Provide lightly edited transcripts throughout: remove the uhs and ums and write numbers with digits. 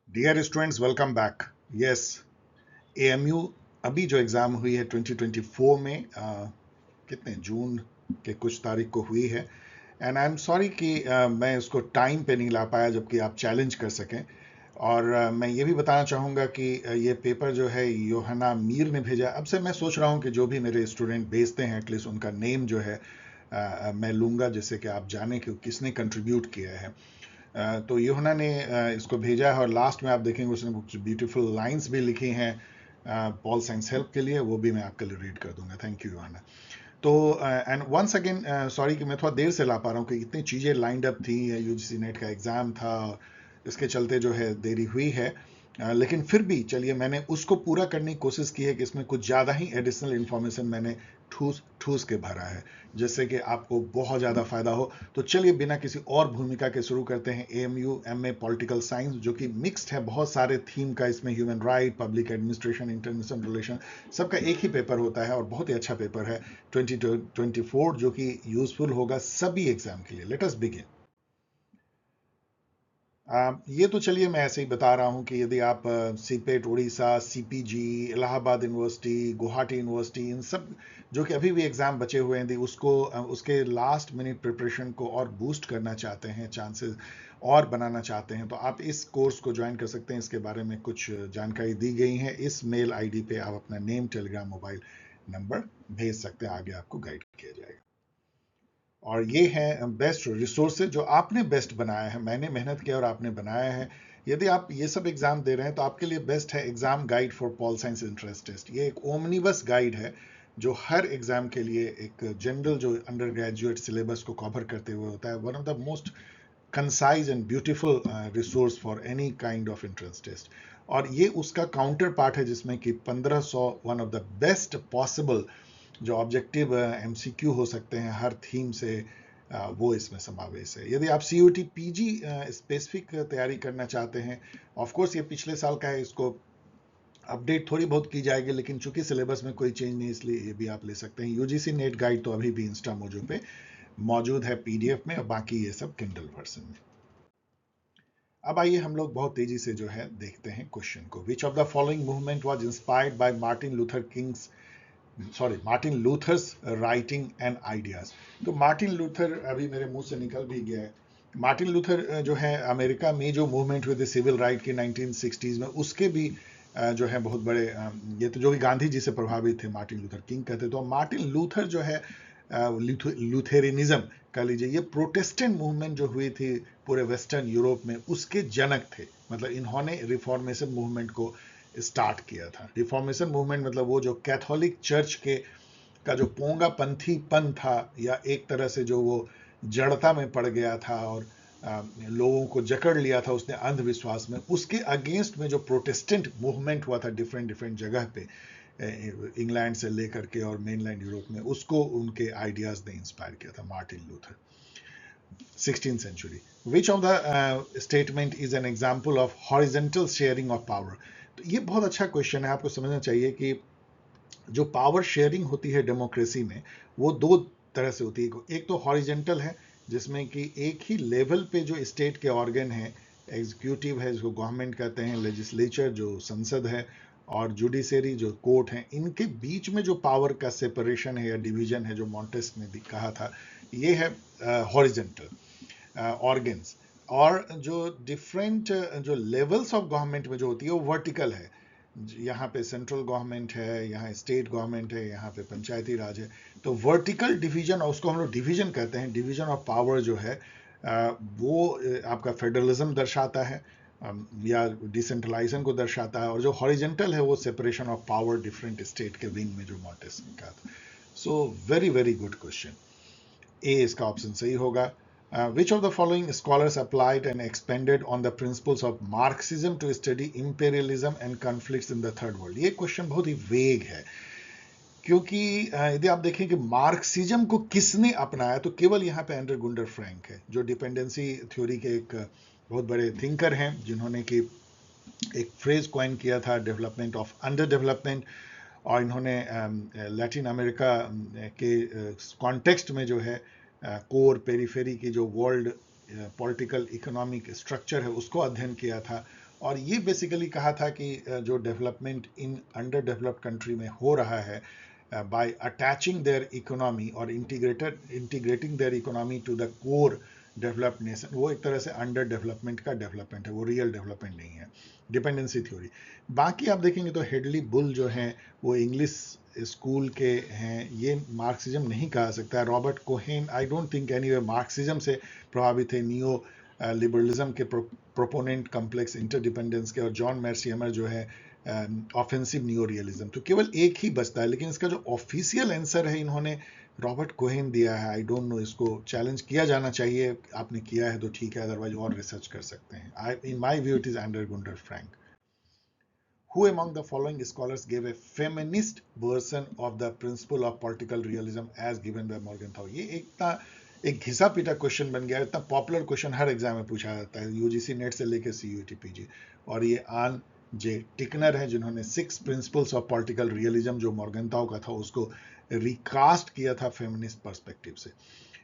Dear students, welcome back. Yes, AMU अभी जो exam हुई है 2024 में कितने जून के कुछ तारीख को हुई है। एंड आई एम सॉरी कि मैं उसको टाइम पे नहीं ला पाया जबकि आप चैलेंज कर सकें। और मैं ये भी बताना चाहूँगा कि ये पेपर जो है योहना मीर ने भेजा। अब से मैं सोच रहा हूँ कि जो भी मेरे स्टूडेंट भेजते हैं एटलीस्ट उनका नेम जो है मैं लूँगा, जिससे कि आप जानें कि किसने कंट्रीब्यूट किया है। तो यूहना ने इसको भेजा है और लास्ट में आप देखेंगे उसने कुछ ब्यूटीफुल लाइंस भी लिखी हैं पॉल साइंस हेल्प के लिए। वो भी मैं आपके लिए रीड कर दूंगा। थैंक यू यूहना। तो एंड वंस अगेन सॉरी कि मैं थोड़ा देर से ला पा रहा हूँ कि इतनी चीज़ें लाइंड अप थी। यूजीसी नेट का एग्ज़ाम था, इसके चलते जो है देरी हुई है। लेकिन फिर भी चलिए, मैंने उसको पूरा करने की कोशिश की है कि इसमें कुछ ज़्यादा ही एडिशनल इन्फॉर्मेशन मैंने ठूस ठूस के भरा है, जिससे कि आपको बहुत ज़्यादा फायदा हो। तो चलिए बिना किसी और भूमिका के शुरू करते हैं। एएमयू एमए पॉलिटिकल साइंस, जो कि मिक्स्ड है, बहुत सारे थीम का इसमें, human right, public administration, international relation, सबका एक ही पेपर होता है और बहुत ही अच्छा पेपर है 2024, जो कि यूजफुल होगा सभी एग्जाम के लिए। Let us begin. ये तो चलिए मैं ऐसे ही बता रहा हूँ कि यदि आप CIPET Orissa, सीपीजी, Allahabad university, Guwahati university, इन सब जो कि अभी भी एग्ज़ाम बचे हुए हैं, यदि उसको उसके लास्ट मिनट प्रिपरेशन को और बूस्ट करना चाहते हैं, चांसेस और बनाना चाहते हैं, तो आप इस कोर्स को ज्वाइन कर सकते हैं। इसके बारे में कुछ जानकारी दी गई है। इस मेल आईडी पे आप अपना नेम, टेलीग्राम, मोबाइल नंबर भेज सकते हैं। आगे आपको गाइड किया जाएगा। और ये है बेस्ट रिसोर्सेज जो आपने बेस्ट बनाया है। मैंने मेहनत किया और आपने बनाया है। यदि आप ये सब एग्जाम दे रहे हैं तो आपके लिए बेस्ट है exam guide for pol science entrance test. ये एक ओमनिबस गाइड है जो हर एग्जाम के लिए एक जनरल जो अंडर ग्रेजुएट सिलेबस को कवर करते हुए होता है। One of the most concise and beautiful resource for any kind of entrance test. और ये उसका काउंटर पार्ट है जिसमें कि 1500 one of the best possible जो ऑब्जेक्टिव एमसीक्यू हो सकते हैं हर थीम से, वो इसमें समावेश है। यदि आप सीयूटी पीजी स्पेसिफिक तैयारी करना चाहते हैं, ऑफ कोर्स ये पिछले साल का है, इसको अपडेट थोड़ी बहुत की जाएगी, लेकिन चूंकि सिलेबस में कोई चेंज नहीं, इसलिए ये भी आप ले सकते हैं। यूजीसी नेट गाइड तो अभी भी इंस्टा मोजो पे मौजूद है पीडीएफ में, और बाकी ये सब किंडल वर्जन में। अब आइए हम लोग बहुत तेजी से जो है देखते हैं क्वेश्चन को। Which of the following movement was inspired by Martin Luther's writing and ideas. तो मार्टिन लूथर अभी मेरे मुंह से निकल भी गया है। मार्टिन लूथर जो है अमेरिका में जो मूवमेंट हुई थी सिविल राइट की 1960s में, उसके भी जो है बहुत बड़े ये तो जो भी गांधी जी से प्रभावित थे, मार्टिन लूथर किंग कहते। तो मार्टिन लूथर जो है लूथेरिनिज्म कह लीजिए, ये प्रोटेस्टेंट मूवमेंट जो हुई थी पूरे वेस्टर्न यूरोप में, उसके जनक थे। मतलब इन्होंने रिफॉर्मेशन मूवमेंट को स्टार्ट किया था। रिफॉर्मेशन मूवमेंट मतलब वो जो कैथोलिक चर्च के का जो पोंगा पंथीपन था, या एक तरह से जो वो जड़ता में पड़ गया था और लोगों को जकड़ लिया था उसने अंधविश्वास में, उसके अगेंस्ट में जो प्रोटेस्टेंट मूवमेंट हुआ था डिफरेंट डिफरेंट जगह पे, इंग्लैंड से लेकर के और मेनलैंड यूरोप में, उसको उनके आइडियाज ने इंस्पायर किया था। Martin Luther 16th century. Which of the statement is an example of horizontal sharing of power? तो ये बहुत अच्छा क्वेश्चन है। आपको समझना चाहिए कि जो पावर शेयरिंग होती है डेमोक्रेसी में, वो दो तरह से होती है। एक तो हॉरिजेंटल है, जिसमें कि एक ही लेवल पे जो स्टेट के ऑर्गन है, एग्जीक्यूटिव है जिसको गवर्नमेंट कहते हैं, लेजिस्लेचर जो संसद है, और जुडिशरी जो कोर्ट है, इनके बीच में जो पावर का सेपरेशन है या डिवीजन है, जो मॉन्टेस्क ने कहा था, ये है हॉरिजेंटल ऑर्गन्स। और जो डिफरेंट जो लेवल्स ऑफ गवर्नमेंट में जो होती है वो वर्टिकल है। यहाँ पे सेंट्रल गवर्नमेंट है, यहाँ स्टेट गवर्नमेंट है, यहाँ पे पंचायती राज है। तो वर्टिकल डिवीजन, और उसको हम लोग डिवीजन कहते हैं, डिवीजन ऑफ पावर जो है वो आपका फेडरलिज्म दर्शाता है, या डिसेंट्रलाइजेशन को दर्शाता है। और जो हॉरिजेंटल है वो separation of power different state के विंग में, जो मॉन्टेस्क्यू का था। So very very good question. A इसका ऑप्शन सही होगा। Which of the following scholars applied and expanded on the principles of Marxism to study imperialism and conflicts in the third world? ये question बहुत ही वेग है, क्योंकि यदि आप देखें कि मार्क्सिज्म को किसने अपनाया, तो केवल यहाँ पे एंडर गुंडर फ्रैंक है, जो डिपेंडेंसी थ्योरी के एक बहुत बड़े थिंकर हैं, जिन्होंने कि एक फ्रेज कॉइन किया था, डेवलपमेंट ऑफ अंडर डेवलपमेंट। और इन्होंने लैटिन अमेरिका के कॉन्टेक्स्ट में जो है कोर पेरिफेरी की जो वर्ल्ड पॉलिटिकल इकोनॉमिक स्ट्रक्चर है उसको अध्ययन किया था। और ये बेसिकली कहा था कि जो development in under developed country में हो रहा है बाय अटैचिंग देयर इकोनॉमी और integrating their economy to the core developed nation, वो एक तरह से अंडर डेवलपमेंट का डेवलपमेंट है, वो रियल डेवलपमेंट नहीं है, डिपेंडेंसी थ्योरी। बाकी आप देखेंगे तो हेडली बुल जो हैं वो इंग्लिश स्कूल के हैं, ये मार्क्सिज्म नहीं कहा सकता। Robert Cohen I don't think anyway Marxism से प्रभावित है, नियो लिबरलिज्म के प्रोपोनेंट कॉम्प्लेक्स इंटरडिपेंडेंस के, और जॉन मैर्सियमर जो है ऑफेंसिव न्यू रियलिज्म। तो केवल एक ही बचता है, लेकिन इसका जो ऑफिशियल आंसर है इन्होंने रॉबर्ट कोहेन दिया है। आई डोंट नो, इसको चैलेंज किया जाना चाहिए, आपने किया है तो ठीक है, अदरवाइज और रिसर्च कर सकते हैं। In my view it is Andre Gunder Frank. Who among the following scholars gave a feminist version of the principle of political realism as given by Morgenthau? ये एक घिसा पीटा क्वेश्चन बन गया, इतना पॉपुलर क्वेश्चन हर exam में पूछा जाता है, यूजीसी नेट से लेकर सीयूईटी पीजी। और ये आन जे टिकनर है जिन्होंने 6 प्रिंसिपल्स ऑफ पॉलिटिकल रियलिज्म जो मॉर्गेंथाउ का था उसको रिकास्ट किया था फेमिनिस्ट पर्सपेक्टिव से।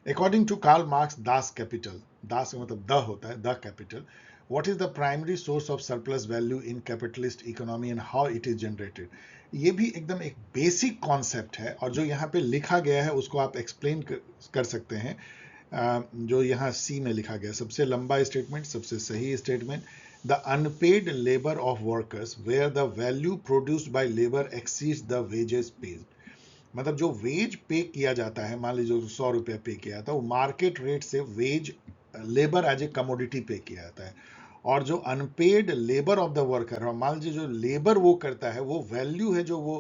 According to Karl Marx, Das Kapital, das का मतलब द होता है, the capital, what is the primary source of surplus value in capitalist economy and how it is generated? ये भी एकदम एक बेसिक कॉन्सेप्ट है, और जो यहाँ पे लिखा गया है उसको आप एक्सप्लेन कर सकते हैं। जो यहाँ सी में लिखा गया, सबसे लंबा स्टेटमेंट, सबसे सही statement, the unpaid labour of workers where the value produced by labour exceeds the wages paid. मतलब जो वेज पे किया जाता है, मान लीजिए 100 रुपया पे किया था, वो मार्केट रेट से wage labour as a commodity pay किया जाता है, और जो unpaid labour of the worker, और मान लीजिए जो लेबर वो करता है, वो वैल्यू है जो वो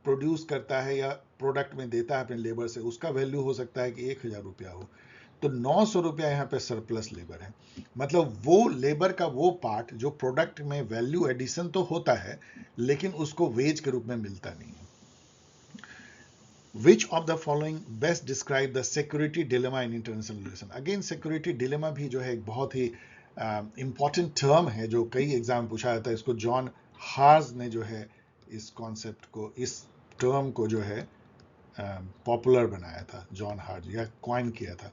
प्रोड्यूस करता है या प्रोडक्ट में देता है अपने लेबर से, उसका वैल्यू हो सकता है कि 1000 रुपया हो, तो 900 रुपया यहाँ पे सरप्लस लेबर है। मतलब वो लेबर का वो पार्ट जो प्रोडक्ट में वैल्यू एडिशन तो होता है लेकिन उसको वेज के रूप में मिलता नहीं है। Which of the following best describe the security dilemma in international relation? Again security dilemma भी जो है एक बहुत ही इंपॉर्टेंट टर्म है जो कई एग्जाम पूछा जाता है। इसको जॉन हार्ज ने जो है इस कॉन्सेप्ट को, इस टर्म को जो है पॉपुलर बनाया था, जॉन हार्ज, या क्वाइन किया था।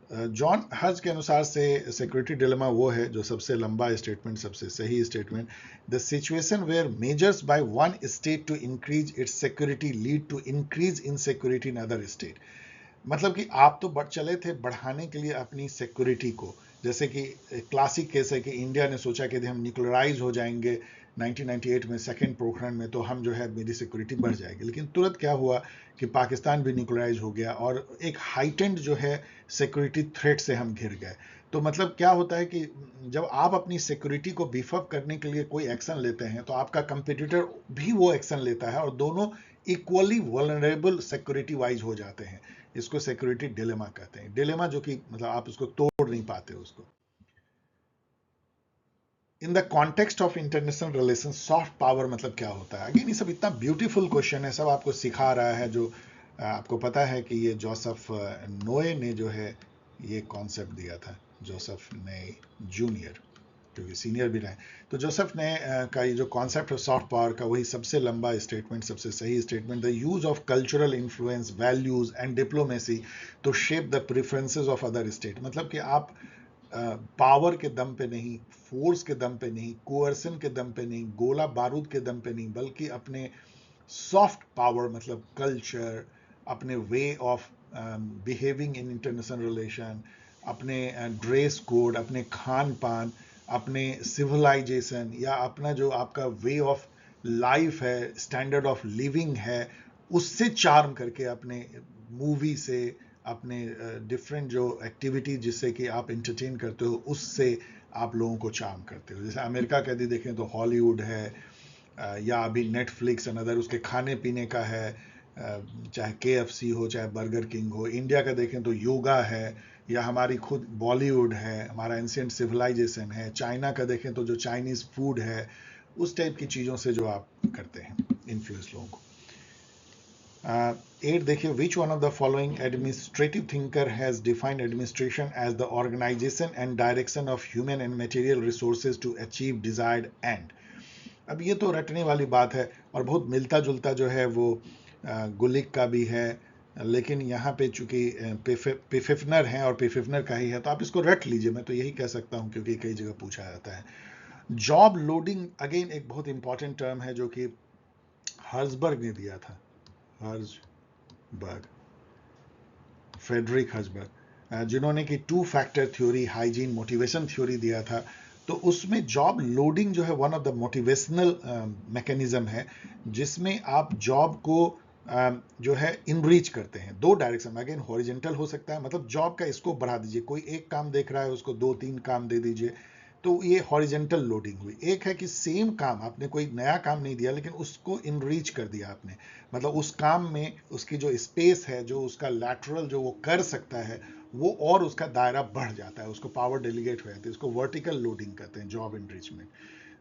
जॉन हज के अनुसार से सिक्योरिटी डिलेमा वो है, जो सबसे लंबा स्टेटमेंट, सबसे सही statement, the situation where measures by one state to increase its security lead to increase in security in other state. मतलब कि आप तो चले थे बढ़ाने के लिए अपनी सिक्योरिटी को, जैसे कि क्लासिक केस है कि इंडिया ने सोचा कि हम न्यूक्लियराइज हो जाएंगे 1998 में सेकेंड पोखरण में, तो हम जो है मेरी सिक्योरिटी बढ़ जाएगी, लेकिन तुरंत क्या हुआ कि पाकिस्तान भी न्यूक्लियराइज हो गया और एक हाइटेंड जो है सिक्योरिटी थ्रेट से हम घिर गए। तो मतलब क्या होता है कि जब आप अपनी सिक्योरिटी को बीफ अप करने के लिए कोई एक्शन लेते हैं तो आपका कंपटीटर भी वो एक्शन लेता है और दोनों इक्वली वल्नरेबल सिक्योरिटी वाइज हो जाते हैं। इसको सिक्योरिटी डिलेमा कहते हैं। डिलेमा जो कि मतलब आप उसको तोड़ नहीं पाते उसको। In the context of international relation soft power मतलब क्या होता है? अगेन ये सब इतना ब्यूटीफुल क्वेश्चन है, सब आपको सिखा रहा है। जो आपको पता है कि ये जोसेफ नोए ने जो है ये कॉन्सेप्ट दिया था, जोसेफ ने जूनियर, क्योंकि सीनियर भी रहे। तो जोसेफ ने का ये जो कॉन्सेप्ट है सॉफ्ट पावर का, वही सबसे लंबा स्टेटमेंट, सबसे सही statement, the use of cultural influence, values and diplomacy to shape the preferences of other state. मतलब कि आप पावर के दम पे नहीं, फोर्स के दम पे नहीं, कोअर्सन के दम पे नहीं, गोला बारूद के दम पे नहीं, बल्कि अपने सॉफ्ट पावर मतलब कल्चर, अपने way of behaving in international relation, अपने ड्रेस कोड, अपने खान पान, अपने सिविलाइजेशन, या अपना जो आपका वे ऑफ लाइफ है, स्टैंडर्ड ऑफ लिविंग है, उससे चार्म करके, अपने मूवी से, अपने डिफरेंट जो एक्टिविटी जिससे कि आप इंटरटेन करते हो उससे आप लोगों को चार्म करते हो। जैसे अमेरिका का यदि देखें तो हॉलीवुड है, या अभी नेटफ्लिक्स एंड अदर, उसके खाने पीने का है, चाहे KFC हो चाहे बर्गर किंग हो। इंडिया का देखें तो योगा है, या हमारी खुद बॉलीवुड है, हमारा एंशिएंट सिविलाइजेशन है। चाइना का देखें तो जो चाइनीज फूड है, उस टाइप की चीज़ों से जो आप करते हैं इन्फ्लुएंस लोगों को। 8 देखिए, which one of the following administrative thinker has defined administration as the organisation and direction of human and material resources to achieve desired end. अब ये तो रटने वाली बात है और बहुत मिलता जुलता जो है वो गुलिक का भी है, लेकिन यहाँ पे चूंकि पिफिफनर है और पिफिफनर का ही है तो आप इसको रट लीजिए, मैं तो यही कह सकता हूँ क्योंकि कई जगह पूछा जाता है। जॉब लोडिंग अगेन एक बहुत इंपॉर्टेंट टर्म है जो कि हर्जबर्ग ने दिया था, हर्जबर्ग, फ्रेडरिक हर्जबर्ग, जिन्होंने कि 2 factor theory, hygiene, motivation theory दिया था। तो उसमें जॉब लोडिंग जो है one of the motivational mechanism है, जिसमें आप जॉब को जो है इनरीच करते हैं 2 डायरेक्शन में। अगेन हॉरिजेंटल हो सकता है, मतलब जॉब का स्कोप बढ़ा दीजिए, कोई एक काम देख रहा है उसको 2-3 काम दे दीजिए, तो ये हॉरिजेंटल लोडिंग हुई। एक है कि सेम काम, आपने कोई नया काम नहीं दिया लेकिन उसको इनरीच कर दिया आपने, मतलब उस काम में उसकी जो स्पेस है, जो उसका लैटरल जो वो कर सकता है, वो और उसका दायरा बढ़ जाता है, उसको पावर डेलीगेट हो जाती है, उसको वर्टिकल लोडिंग कहते हैं, जॉब इनरिचमेंट।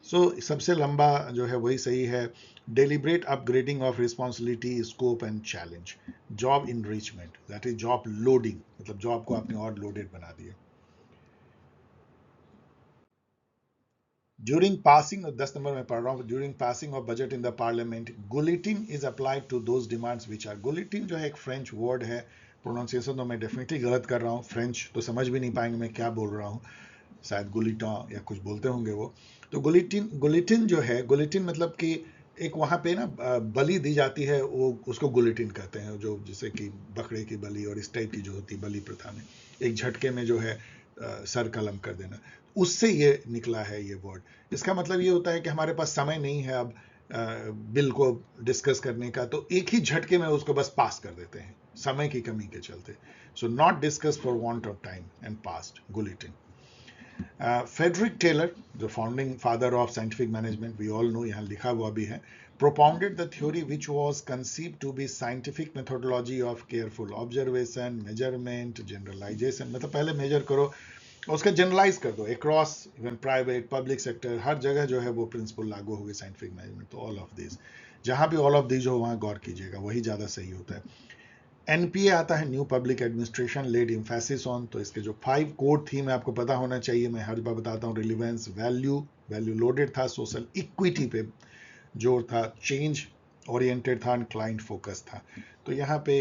सो सबसे लंबा जो है वही सही है, deliberate upgrading of responsibility, scope and challenge. Job enrichment that is job loading, मतलब जॉब को आपने और लोडेड बना दिया। ड्यूरिंग पासिंग, 10 नंबर में पढ़ रहा हूँ, during passing of budget in the parliament, guillotine is applied to those demands which are. Guillotine जो है एक फ्रेंच वर्ड है, प्रोनाउंसिएशन तो मैं डेफिनेटली गलत कर रहा हूँ, फ्रेंच तो समझ भी नहीं पाएंगे मैं क्या बोल रहा हूँ, शायद गुलिटा या कुछ बोलते होंगे वो। तो गुलिटिन, गुलिटिन जो है, गुलिटिन मतलब कि एक वहाँ पे ना बलि दी जाती है, वो उसको गुलिटिन कहते हैं, जो जैसे कि बकरे की बलि और इस टाइप की जो होती है बलि प्रथा में, एक झटके में जो है सर कलम कर देना, उससे ये निकला है ये वर्ड। इसका मतलब ये होता है कि हमारे पास समय नहीं है अब बिल को डिस्कस करने का, तो एक ही झटके में उसको बस पास कर देते हैं समय की कमी के चलते। So not discuss for want of time and passed, guillotine. Frederick Taylor, जो founding father of scientific management, we all know, यहाँ लिखा हुआ भी है, propounded the theory which was conceived to be scientific methodology of careful observation, measurement, generalization। मतलब पहले major करो और उसका जनरलाइज कर दो across even private public sector, हर जगह जो है वो प्रिंसिपल लागू होगी साइंटिफिक मैनेजमेंट। तो ऑल ऑफ दिस, जहां भी ऑल ऑफ दिस हो वहां गौर कीजिएगा, वही ज्यादा सही होता है। एनपीए आता है, new public administration, led emphasis on. तो इसके जो 5 कोर थीम है आपको पता होना चाहिए, मैं हर बार बताता हूँ, रिलीवेंस, वैल्यू, वैल्यू लोडेड था, सोशल इक्विटी पे जोर था, चेंज ओरिएंटेड था, क्लाइंट फोकस था। तो यहाँ पे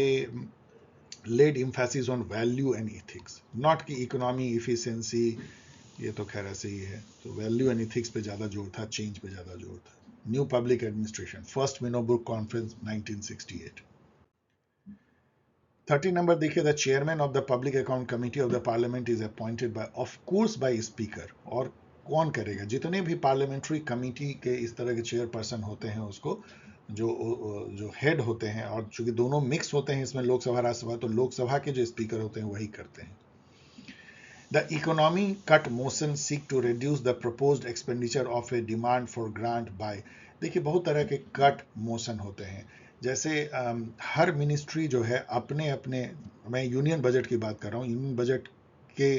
led emphasis on value and ethics, not की इकोनॉमी, इफिशिएंसी, ये तो खैर ऐसे ही है। तो वैल्यू एंड इथिक्स पे ज्यादा जोर था, चेंज पे ज्यादा जोर था। New public administration, first Minnowbrook conference 1968। 30 number देखिए, the chairman of the public account committee of the parliament is appointed by, of course by speaker. और कौन करेगा, जितने भी पार्लियामेंट्री कमिटी के इस तरह के चेयरपर्सन होते हैं उसको, जो जो हेड होते हैं, और चूंकि दोनों मिक्स होते हैं इसमें, लोकसभा राज्यसभा, तो लोकसभा के जो स्पीकर होते हैं वही करते हैं। The economy cut motion seek to reduce the proposed expenditure of a demand for grant by। देखिए बहुत तरह के कट मोशन होते हैं, जैसे हर मिनिस्ट्री जो है अपने अपने, मैं यूनियन बजट की बात कर रहा हूँ, यूनियन बजट के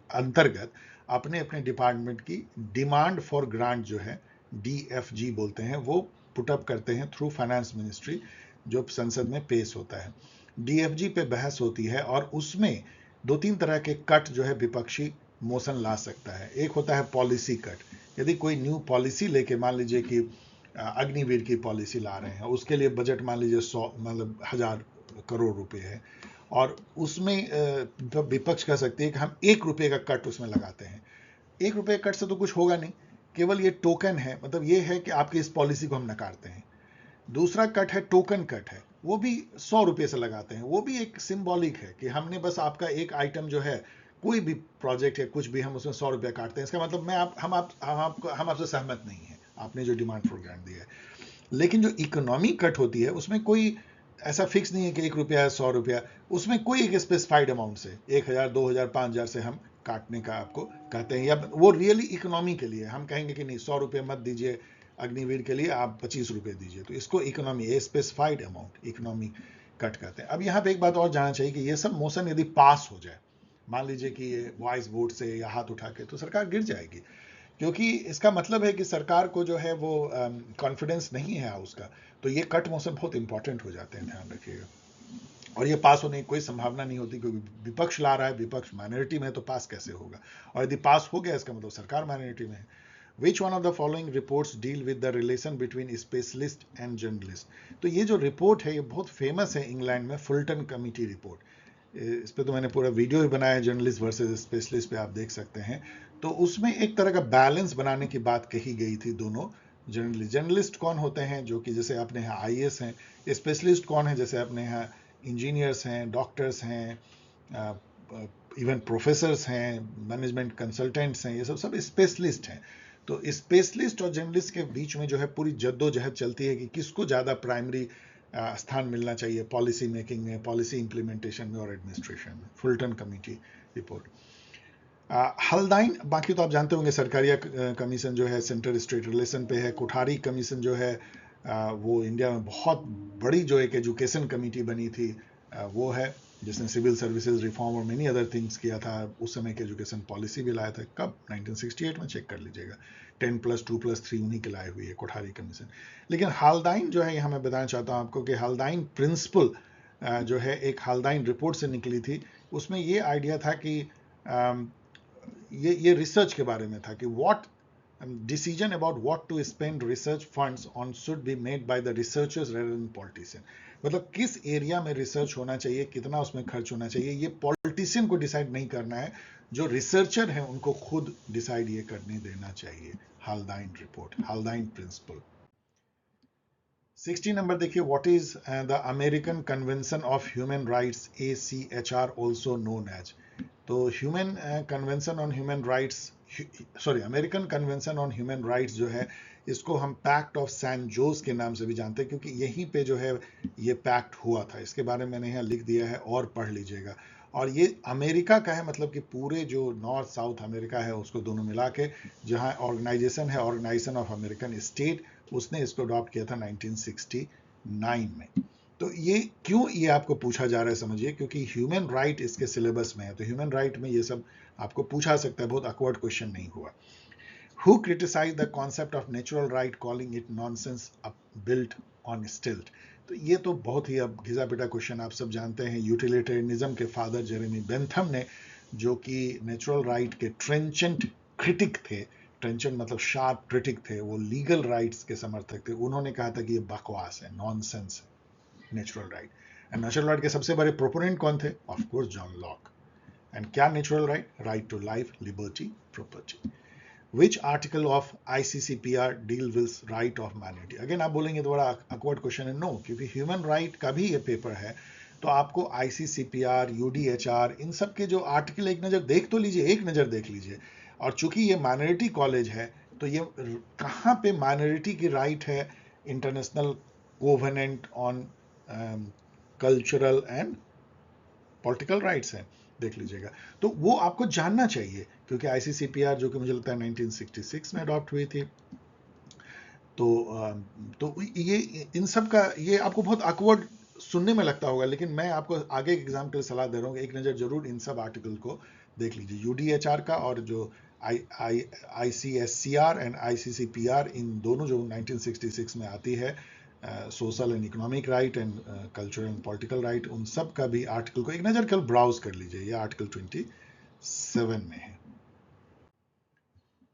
अंतर्गत अपने अपने डिपार्टमेंट की डिमांड फॉर ग्रांट जो है, DFG बोलते हैं, वो पुटअप करते हैं थ्रू फाइनेंस मिनिस्ट्री, जो संसद में पेश होता है। DFG पे बहस होती है और उसमें 2-3 तरह के कट जो है विपक्षी मोशन ला सकता है। एक होता है पॉलिसी कट, यदि कोई न्यू पॉलिसी लेके, मान लीजिए कि अग्निवीर की पॉलिसी ला रहे हैं, उसके लिए बजट मान लीजिए 100 मतलब 1000 करोड़ रुपए है, और उसमें विपक्ष कह सकती है कि हम 1 रुपए का कट उसमें लगाते हैं। 1 रुपए कट से तो कुछ होगा नहीं, केवल ये टोकन है, मतलब ये है कि आपकी इस पॉलिसी को हम नकारते हैं। दूसरा कट है टोकन कट है, वो भी 100 रुपये से लगाते हैं, वो भी एक सिंबॉलिक है कि हमने बस आपका एक आइटम जो है, कोई भी प्रोजेक्ट है कुछ भी, हम उसमें 100 रुपया काटते हैं, इसका मतलब मैं हम आपसे सहमत नहीं है, आपने जो डिमांड फॉर ग्रांट दिया है। लेकिन जो इकोनॉमी कट होती है उसमें कोई ऐसा फिक्स नहीं है कि 1 रुपया है 100 रुपया, उसमें कोई एक स्पेसिफाइड अमाउंट से 1000 2000 5000 से हम काटने का आपको कहते हैं, या वो रियली इकोनॉमी के लिए हम कहेंगे कि नहीं 100 रुपये मत दीजिए, अग्निवीर के लिए आप 25 रुपये दीजिए, तो इसको economy, a specified amount, economy cut कहते हैं। अब यहाँ पे एक बात और जानना चाहिए कि ये सब मोशन यदि पास हो जाए, मान लीजिए कि ये वॉइस वोट से या हाथ उठा के, तो सरकार गिर जाएगी, क्योंकि इसका मतलब है कि सरकार को जो है वो कॉन्फिडेंस नहीं है उसका। तो ये कट मोशन बहुत इंपॉर्टेंट हो जाते हैं, ध्यान रखिएगा। और ये पास होने की कोई संभावना नहीं होती, क्योंकि विपक्ष ला रहा है, विपक्ष माइनॉरिटी में है, तो पास कैसे होगा, और यदि पास हो गया इसका मतलब सरकार माइनॉरिटी में है। विच one of the following reports deal with the relation between specialist and journalist. तो ये जो रिपोर्ट है ये बहुत फेमस है इंग्लैंड में, फुलटन कमिटी रिपोर्ट। इस पे तो मैंने पूरा वीडियो भी बनाया है, जर्नलिस्ट वर्सेस स्पेशलिस्ट पे, आप देख सकते हैं। तो उसमें एक तरह का बैलेंस बनाने की बात कही गई थी दोनों जर्नलिस्ट। जर्नलिस्ट कौन होते हैं, जो कि जैसे अपने यहाँ आईएएस हैं। स्पेशलिस्ट कौन है, जैसे अपने यहाँ इंजीनियर्स हैं, डॉक्टर्स हैं, इवन प्रोफेसर्स हैं, मैनेजमेंट कंसल्टेंट्स हैं, ये सब स्पेशलिस्ट हैं। तो स्पेशलिस्ट और जर्नलिस्ट के बीच में जो है पूरी जद्दोजहद चलती है कि किसको ज़्यादा प्राइमरी स्थान मिलना चाहिए पॉलिसी मेकिंग में, पॉलिसी इंप्लीमेंटेशन में और एडमिनिस्ट्रेशन में। Fulton committee report. हल्दाइन, बाकी तो आप जानते होंगे, सरकारिया कमीशन जो है सेंटर स्टेट रिलेशन पे है। कोठारी कमीशन जो है वो इंडिया में बहुत बड़ी जो एक एजुकेशन कमेटी बनी थी वो है, जिसने सिविल सर्विसेज रिफॉर्म और मेनी अदर थिंग्स किया था। उस समय की एजुकेशन पॉलिसी भी लाया था। कब? 1968 में, चेक कर लीजिएगा। 10+2+3 उन्हीं के लाए हुई है कोठारी कमीशन। लेकिन हाल्दाइन जो है, यहाँ मैं बताना चाहता हूँ आपको कि हाल्दाइन प्रिंसिपल जो है एक हाल्दाइन रिपोर्ट से निकली थी। उसमें ये आइडिया था कि ये रिसर्च के बारे में था कि what decision about what to spend research funds on should be made by the researchers rather than politician। मतलब किस एरिया में रिसर्च होना चाहिए, कितना उसमें खर्च होना चाहिए, ये पॉलिटिशियन को डिसाइड नहीं करना है, जो रिसर्चर हैं उनको खुद डिसाइड ये करने देना चाहिए। Haldane report, Haldane principle. 60 number देखिए, what is the American convention of human rights, ACHR also known as. तो human convention on human rights, sorry, American convention on human rights जो है, इसको हम पैक्ट ऑफ सैन जोस के नाम से भी जानते हैं, क्योंकि यहीं पे जो है ये पैक्ट हुआ था। इसके बारे में मैंने यहाँ लिख दिया है और पढ़ लीजिएगा। और ये अमेरिका का है, मतलब कि पूरे जो नॉर्थ साउथ अमेरिका है उसको दोनों मिला के, जहाँ ऑर्गेनाइजेशन है ऑर्गेनाइजेशन ऑफ अमेरिकन स्टेट, उसने इसको अडॉप्ट किया था 1969 में। तो ये क्यों ये आपको पूछा जा रहा है, समझिए, क्योंकि ह्यूमन राइट इसके सिलेबस में है। तो ह्यूमन राइट में ये सब आपको पूछा सकता है, बहुत अकवर्ड क्वेश्चन नहीं हुआ। Who criticized the concept of natural right, calling it nonsense built on stilt? तो ये तो बहुत ही अब घिसा पिटा क्वेश्चन, आप सब जानते हैं। यूटिलिटेरियनिज्म के फादर जेरेमी बेंथम ने, जो कि नेचुरल राइट के ट्रेंचेंट क्रिटिक थे, ट्रेंचेंट मतलब शार्प क्रिटिक थे, वो लीगल राइट्स के समर्थक थे, उन्होंने कहा था कि ये बकवास है, नॉनसेंस है natural right. And natural right के सबसे बड़े प्रोपोनेंट कौन थे? Of course John Locke. And क्या natural right? Right to life, liberty, property. Which article of ICCPR deal with right of minority? Again आप बोलेंगे तो बड़ा अकवर्ड क्वेश्चन है। नो, क्योंकि ह्यूमन राइट का भी ये पेपर है, तो आपको ICCPR, UDHR, इन सब के जो आर्टिकल एक नज़र देख तो लीजिए, एक नज़र देख लीजिए। और चूंकि ये माइनॉरिटी कॉलेज है, तो ये कहाँ पे माइनॉरिटी की राइट है? International covenant on cultural and political rights है, देख लीजिएगा। तो वो आपको जानना चाहिए, क्योंकि ICCPR जो कि मुझे लगता है 1966 में अडॉप्ट हुई थी। तो ये इन सब का ये आपको बहुत अकवर्ड सुनने में लगता होगा, लेकिन मैं आपको आगे के एग्जाम के लिए सलाह दे रहा हूँ, एक नज़र जरूर इन सब आर्टिकल को देख लीजिए। UDHR का और जो ICSCR एंड ICCPR, इन दोनों जो 1966 में आती है, social and economic right and cultural and political right, उन सब का भी आर्टिकल को एक नज़र कल ब्राउज कर लीजिए। ये आर्टिकल 27 में है।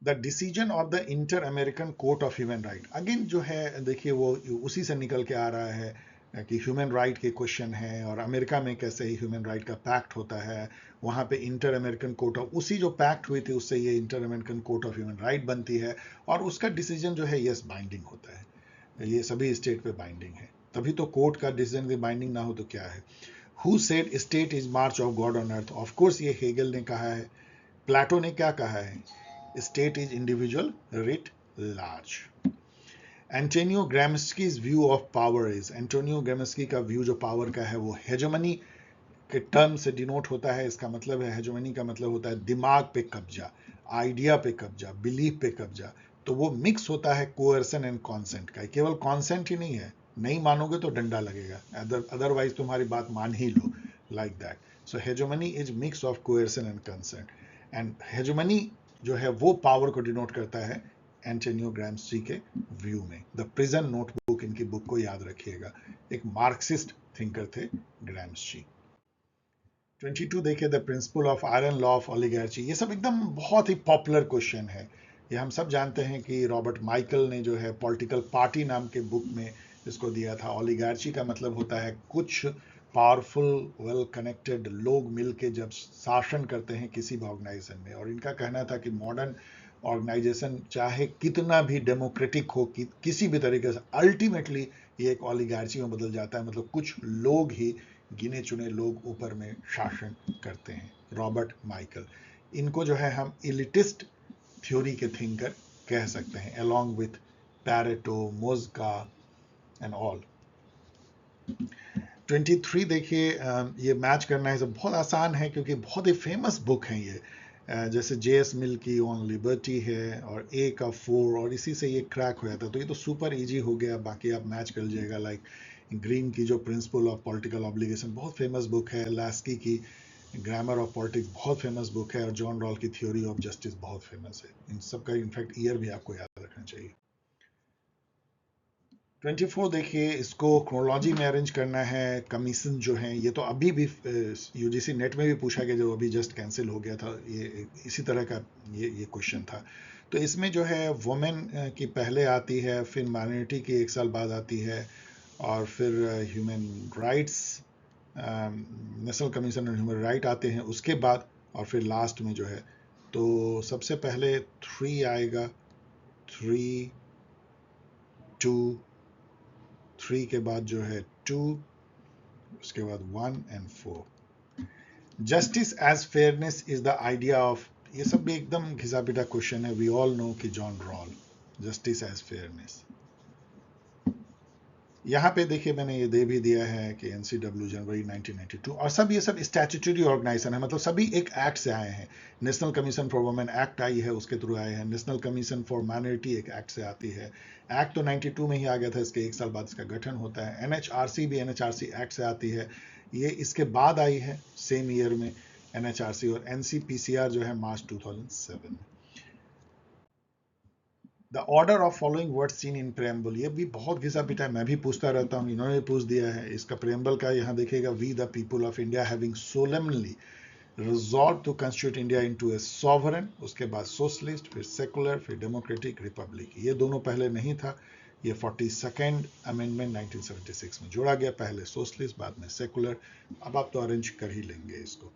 The decision of the inter American court of human right, again जो है देखिए वो उसी से निकल के आ रहा है कि ह्यूमन राइट के क्वेश्चन है, और अमेरिका में कैसे ही ह्यूमन राइट का पैक्ट होता है, वहाँ पे इंटर अमेरिकन कोर्ट ऑफ, उसी जो पैक्ट हुई थी उससे ये inter American court of human right बनती है, और उसका डिसीजन जो है यस बाइंडिंग होता है, ये सभी स्टेट पे बाइंडिंग है। तभी तो कोर्ट का डिसीजन की बाइंडिंग ना हो तो क्या है। Who said state is march of God on earth? Of course ये हेगल ने कहा है। प्लेटो ने क्या कहा है? State is individual writ large. Antonio Gramsci's view of power is, Antonio Gramsci का व्यू जो पावर का है वो हेजेमनी के टर्म से डिनोट होता है। इसका मतलब है, हेजेमनी का मतलब होता है दिमाग पे कब्जा, आइडिया पे कब्जा, बिलीफ पे कब्जा। तो वो मिक्स होता है कोअर्सन एंड कॉन्सेंट का। केवल कॉन्सेंट ही नहीं है, नहीं मानोगे तो डंडा लगेगा, अदरवाइज तुम्हारी बात मान ही लो, like that. So hegemony is mix of coercion and consent, and hegemony जो है वो पावर को डिनोट करता है एंटोनियो ग्राम्स्की के व्यू में। द प्रिजन नोटबुक, इनकी बुक को याद रखिएगा, एक मार्क्सिस्ट थिंकर थे ग्राम्स्की। 22 देखिए, the principle of iron law of oligarchy. ये सब एकदम बहुत ही पॉपुलर क्वेश्चन है। ये हम सब जानते हैं कि रॉबर्ट माइकल ने जो है पॉलिटिकल पार्टी नाम के बुक में इसको दिया था। ओलिगार्ची का मतलब होता है कुछ पावरफुल वेल कनेक्टेड लोग मिलके जब शासन करते हैं किसी भी ऑर्गेनाइजेशन में, और इनका कहना था कि मॉडर्न ऑर्गेनाइजेशन चाहे कितना भी डेमोक्रेटिक हो किसी भी तरीके से, अल्टीमेटली ये एक ओलिगार्ची में बदल जाता है, मतलब कुछ लोग ही, गिने चुने लोग ऊपर में शासन करते हैं। रॉबर्ट माइकल, इनको जो है हम इलिटिस्ट थ्योरी के थिंकर कह सकते हैं, along with Pareto, Mosca and all. 23 देखिए, ये मैच करना है, बहुत आसान है क्योंकि बहुत ही फेमस बुक है ये, जैसे जेएस मिल की ऑन लिबर्टी है, और ए का 4, और इसी से ये क्रैक हो जाता, तो ये तो सुपर इजी हो गया, बाकी आप मैच कर लीजिएगा। लाइक ग्रीन की जो प्रिंसिपल ऑफ पॉलिटिकल ऑब्लिगेशन बहुत फेमस बुक है, लास्की की ग्रामर ऑफ पॉलिटिक्स बहुत फेमस बुक है, और जॉन रॉल की थ्योरी ऑफ जस्टिस बहुत फेमस है। इन सब का इनफैक्ट ईयर भी आपको याद रखना चाहिए। 24 देखिए, इसको क्रोनोलॉजी में अरेंज करना है। कमीशन जो है, ये तो अभी भी यूजीसी नेट में भी पूछा गया, जो अभी जस्ट कैंसिल हो गया था, ये इसी तरह का ये क्वेश्चन था। तो इसमें जो है वुमेन की पहले आती है, फिर माइनॉरिटी की 1 साल बाद आती है, और फिर human rights, national commission on human right आते हैं उसके बाद, और फिर लास्ट में जो है, तो सबसे पहले 3 आएगा, 3, 2, 3 के बाद जो है 2, उसके बाद 1 and 4। Justice as fairness is the idea of, ये सब भी एकदम घिसा पिटा क्वेश्चन है, वी ऑल नो कि John Rawl, justice as fairness. यहाँ पे देखिए मैंने ये दे भी दिया है कि एनसीडब्ल्यू जनवरी 1992, और सब ये सब स्टैट्यूटरी ऑर्गेनाइजेशन है, मतलब सभी एक एक्ट से आए हैं। National commission for women act आई है, उसके थ्रू आए हैं। नेशनल कमीशन फॉर माइनॉरिटी एक एक्ट से आती है, एक्ट तो 92 में ही आ गया था, इसके 1 साल बाद इसका गठन होता है। एनएचआरसी भी एनएचआरसी एक्ट से आती है, ये इसके बाद आई है सेम ईयर में एनएचआरसी, और एनसीपीसीआर जो है मार्च 2007 में। The order of following word seen in preamble, ये भी बहुत घिसा पिटा है, मैं भी पूछता रहता हूँ, इन्होंने पूछ दिया है। इसका प्रेम्बल का यहाँ देखिएगा, we the people of India having solemnly resolved to constitute India into a sovereign, उसके बाद सोशलिस्ट, फिर सेकुलर, फिर डेमोक्रेटिक रिपब्लिक। ये दोनों पहले नहीं था, ये 42nd अमेंडमेंट 1976 में जोड़ा गया, पहले सोशलिस्ट बाद में सेकुलर। अब आप तो अरेंज कर ही लेंगे इसको।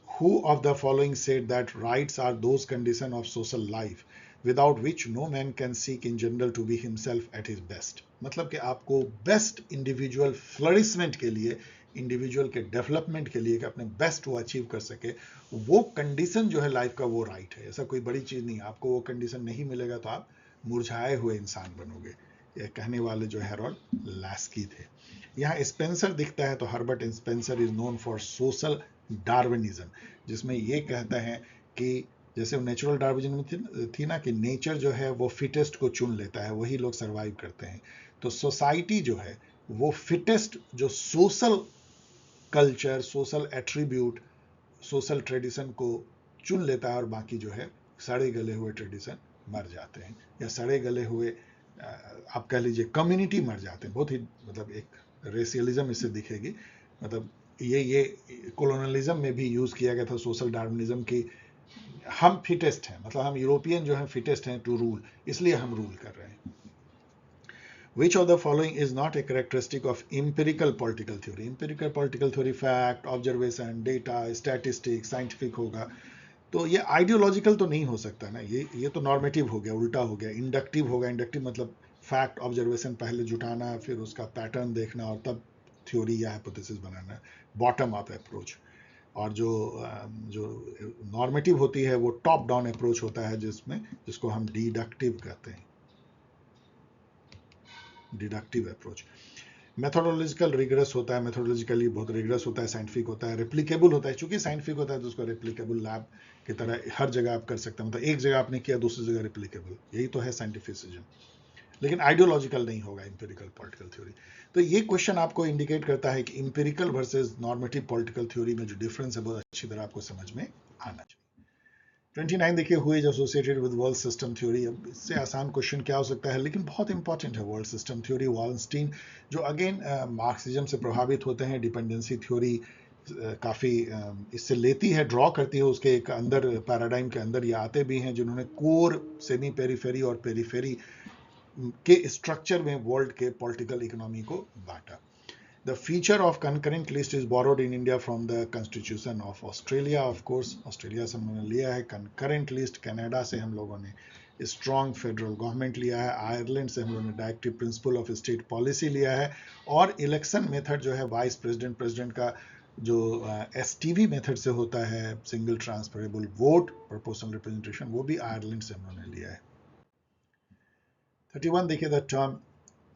Who of the following said that rights are those conditions of social life without which no man can seek in general to be himself at his best? मतलब कि आपको बेस्ट इंडिविजुअल फ्लरिशमेंट के लिए, individual के development के लिए, कि अपने बेस्ट वो अचीव कर सके, वो कंडीशन जो है लाइफ का, वो राइट है। ऐसा कोई बड़ी चीज नहीं, आपको वो कंडीशन नहीं मिलेगा तो आप मुरझाए हुए इंसान बनोगे। ये कहने वाले जो हैरोल्ड लास्की थे। यहाँ स्पेंसर दिखता है, तो Herbert Spencer is known for social Darwinism, जिसमें ये कहते हैं कि जैसे नेचुरल डार्विनिज्म में थी ना, कि नेचर जो है वो फिटेस्ट को चुन लेता है, वही लोग सरवाइव करते हैं। तो सोसाइटी जो है वो फिटेस्ट, जो social culture, social attribute, social tradition को चुन लेता है, और बाकी जो है सड़े गले हुए ट्रेडिशन मर जाते हैं, या सड़े गले हुए आप कह लीजिए कम्युनिटी मर जाते हैं। बहुत ही मतलब एक रेशियलिज्म इससे दिखेगी, मतलब ये कॉलोनलिज्म में भी यूज किया गया था सोशल डार्विनिज्म की, हम फिटेस्ट हैं, मतलब हम यूरोपियन जो हैं फिटेस्ट हैं टू रूल, इसलिए हम रूल कर रहे हैं। Which of the following is not a characteristic of empirical political theory? Empirical political theory fact, observation, data, statistics, scientific होगा, तो ये आइडियोलॉजिकल तो नहीं हो सकता ना, ये तो नॉर्मेटिव हो गया, उल्टा हो गया। इंडक्टिव होगा, इंडक्टिव मतलब फैक्ट ऑब्जर्वेशन पहले जुटाना, फिर उसका पैटर्न देखना, और तब थ्योरी या हाइपोथेसिस बनाना, बॉटम अप अप्रोच। और जो नॉर्मेटिव होती है वो टॉप डाउन अप्रोच होता है, जिसको हम डिडक्टिव कहते हैं, डिडक्टिव अप्रोच। मेथोडोलॉजिकल रिग्रेस होता है, मेथोडोलॉजिकली बहुत रिग्रेस होता है। साइंटिफिक होता है, रेप्लिकेबल होता है, चूंकि साइंटिफिक होता है तो उसको रेप्लिकेबल लैब की तरह हर जगह आप कर सकते हैं, मतलब एक जगह आपने किया दूसरी जगह रेप्लिकेबल, यही तो है साइंटिफिसिज्म। लेकिन आइडियोलॉजिकल नहीं होगा इंपेरिकल पॉलिटिकल थ्योरी। तो ये क्वेश्चन आपको इंडिकेट करता है कि empirical versus normative political theory में जो डिफरेंस है बहुत अच्छी तरह आपको समझ में आना चाहिए। 29 देखिए, हुए is associated with world system theory. अब इससे आसान क्वेश्चन क्या हो सकता है, लेकिन बहुत इंपॉर्टेंट है वर्ल्ड सिस्टम थ्योरी। वाल्lenstein जो अगेन मार्क्सिज्म से प्रभावित होते हैं, डिपेंडेंसी थ्योरी काफ़ी इससे लेती है, ड्रॉ करती है, उसके एक अंदर पैराडाइम के अंदर ये आते भी हैं, जिन्होंने कोर, सेमी पेरीफेरी और पेरीफेरी के स्ट्रक्चर में वर्ल्ड के पॉलिटिकल इकोनॉमी को बांटा। The feature of concurrent list is borrowed in India from the constitution of Australia. Of course, Australia से हमने लिया है concurrent list. कनाडा से हम लोगों ने स्ट्रॉन्ग फेडरल गवर्नमेंट लिया है. आयरलैंड से हम लोगों ने directive principle of state policy लिया है. और इलेक्शन मेथड जो है वाइस प्रेसिडेंट प्रेसिडेंट का जो STV मेथड से होता है, single transferable vote proportional representation, वो भी आयरलैंड से हम लोगों ने लिया है. 31 देखिए द टर्म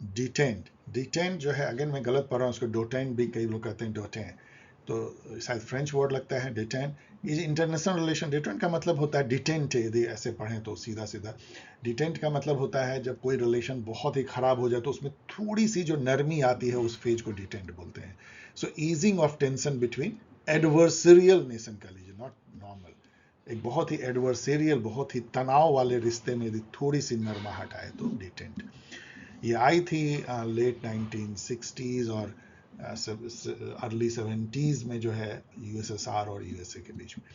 डिटेंड. डिटेंड जो है, अगेन मैं गलत पढ़ रहा हूँ उसको, डोटेंड भी कई लोग कहते हैं डोटें, तो शायद फ्रेंच वर्ड लगता है डिटेंड. ये इंटरनेशनल रिलेशन. डिटेंड का मतलब होता है डिटेंट, यदि ऐसे पढ़ें तो सीधा सीधा डिटेंट का मतलब होता है जब कोई रिलेशन बहुत ही खराब हो जाए तो उसमें थोड़ी सी जो नरमी आती है उस फेज को डिटेंट बोलते हैं. So easing of tension between adversarial nation का लीजिए, नॉट नॉर्मल. एक बहुत ही एडवर्सरियल, बहुत ही तनाव वाले रिश्ते में यदि थोड़ी सी नरमाहट आए तो डिटेंट. ये आई थी लेट 1960s और अर्ली 70s में जो है USSR और USA के बीच में.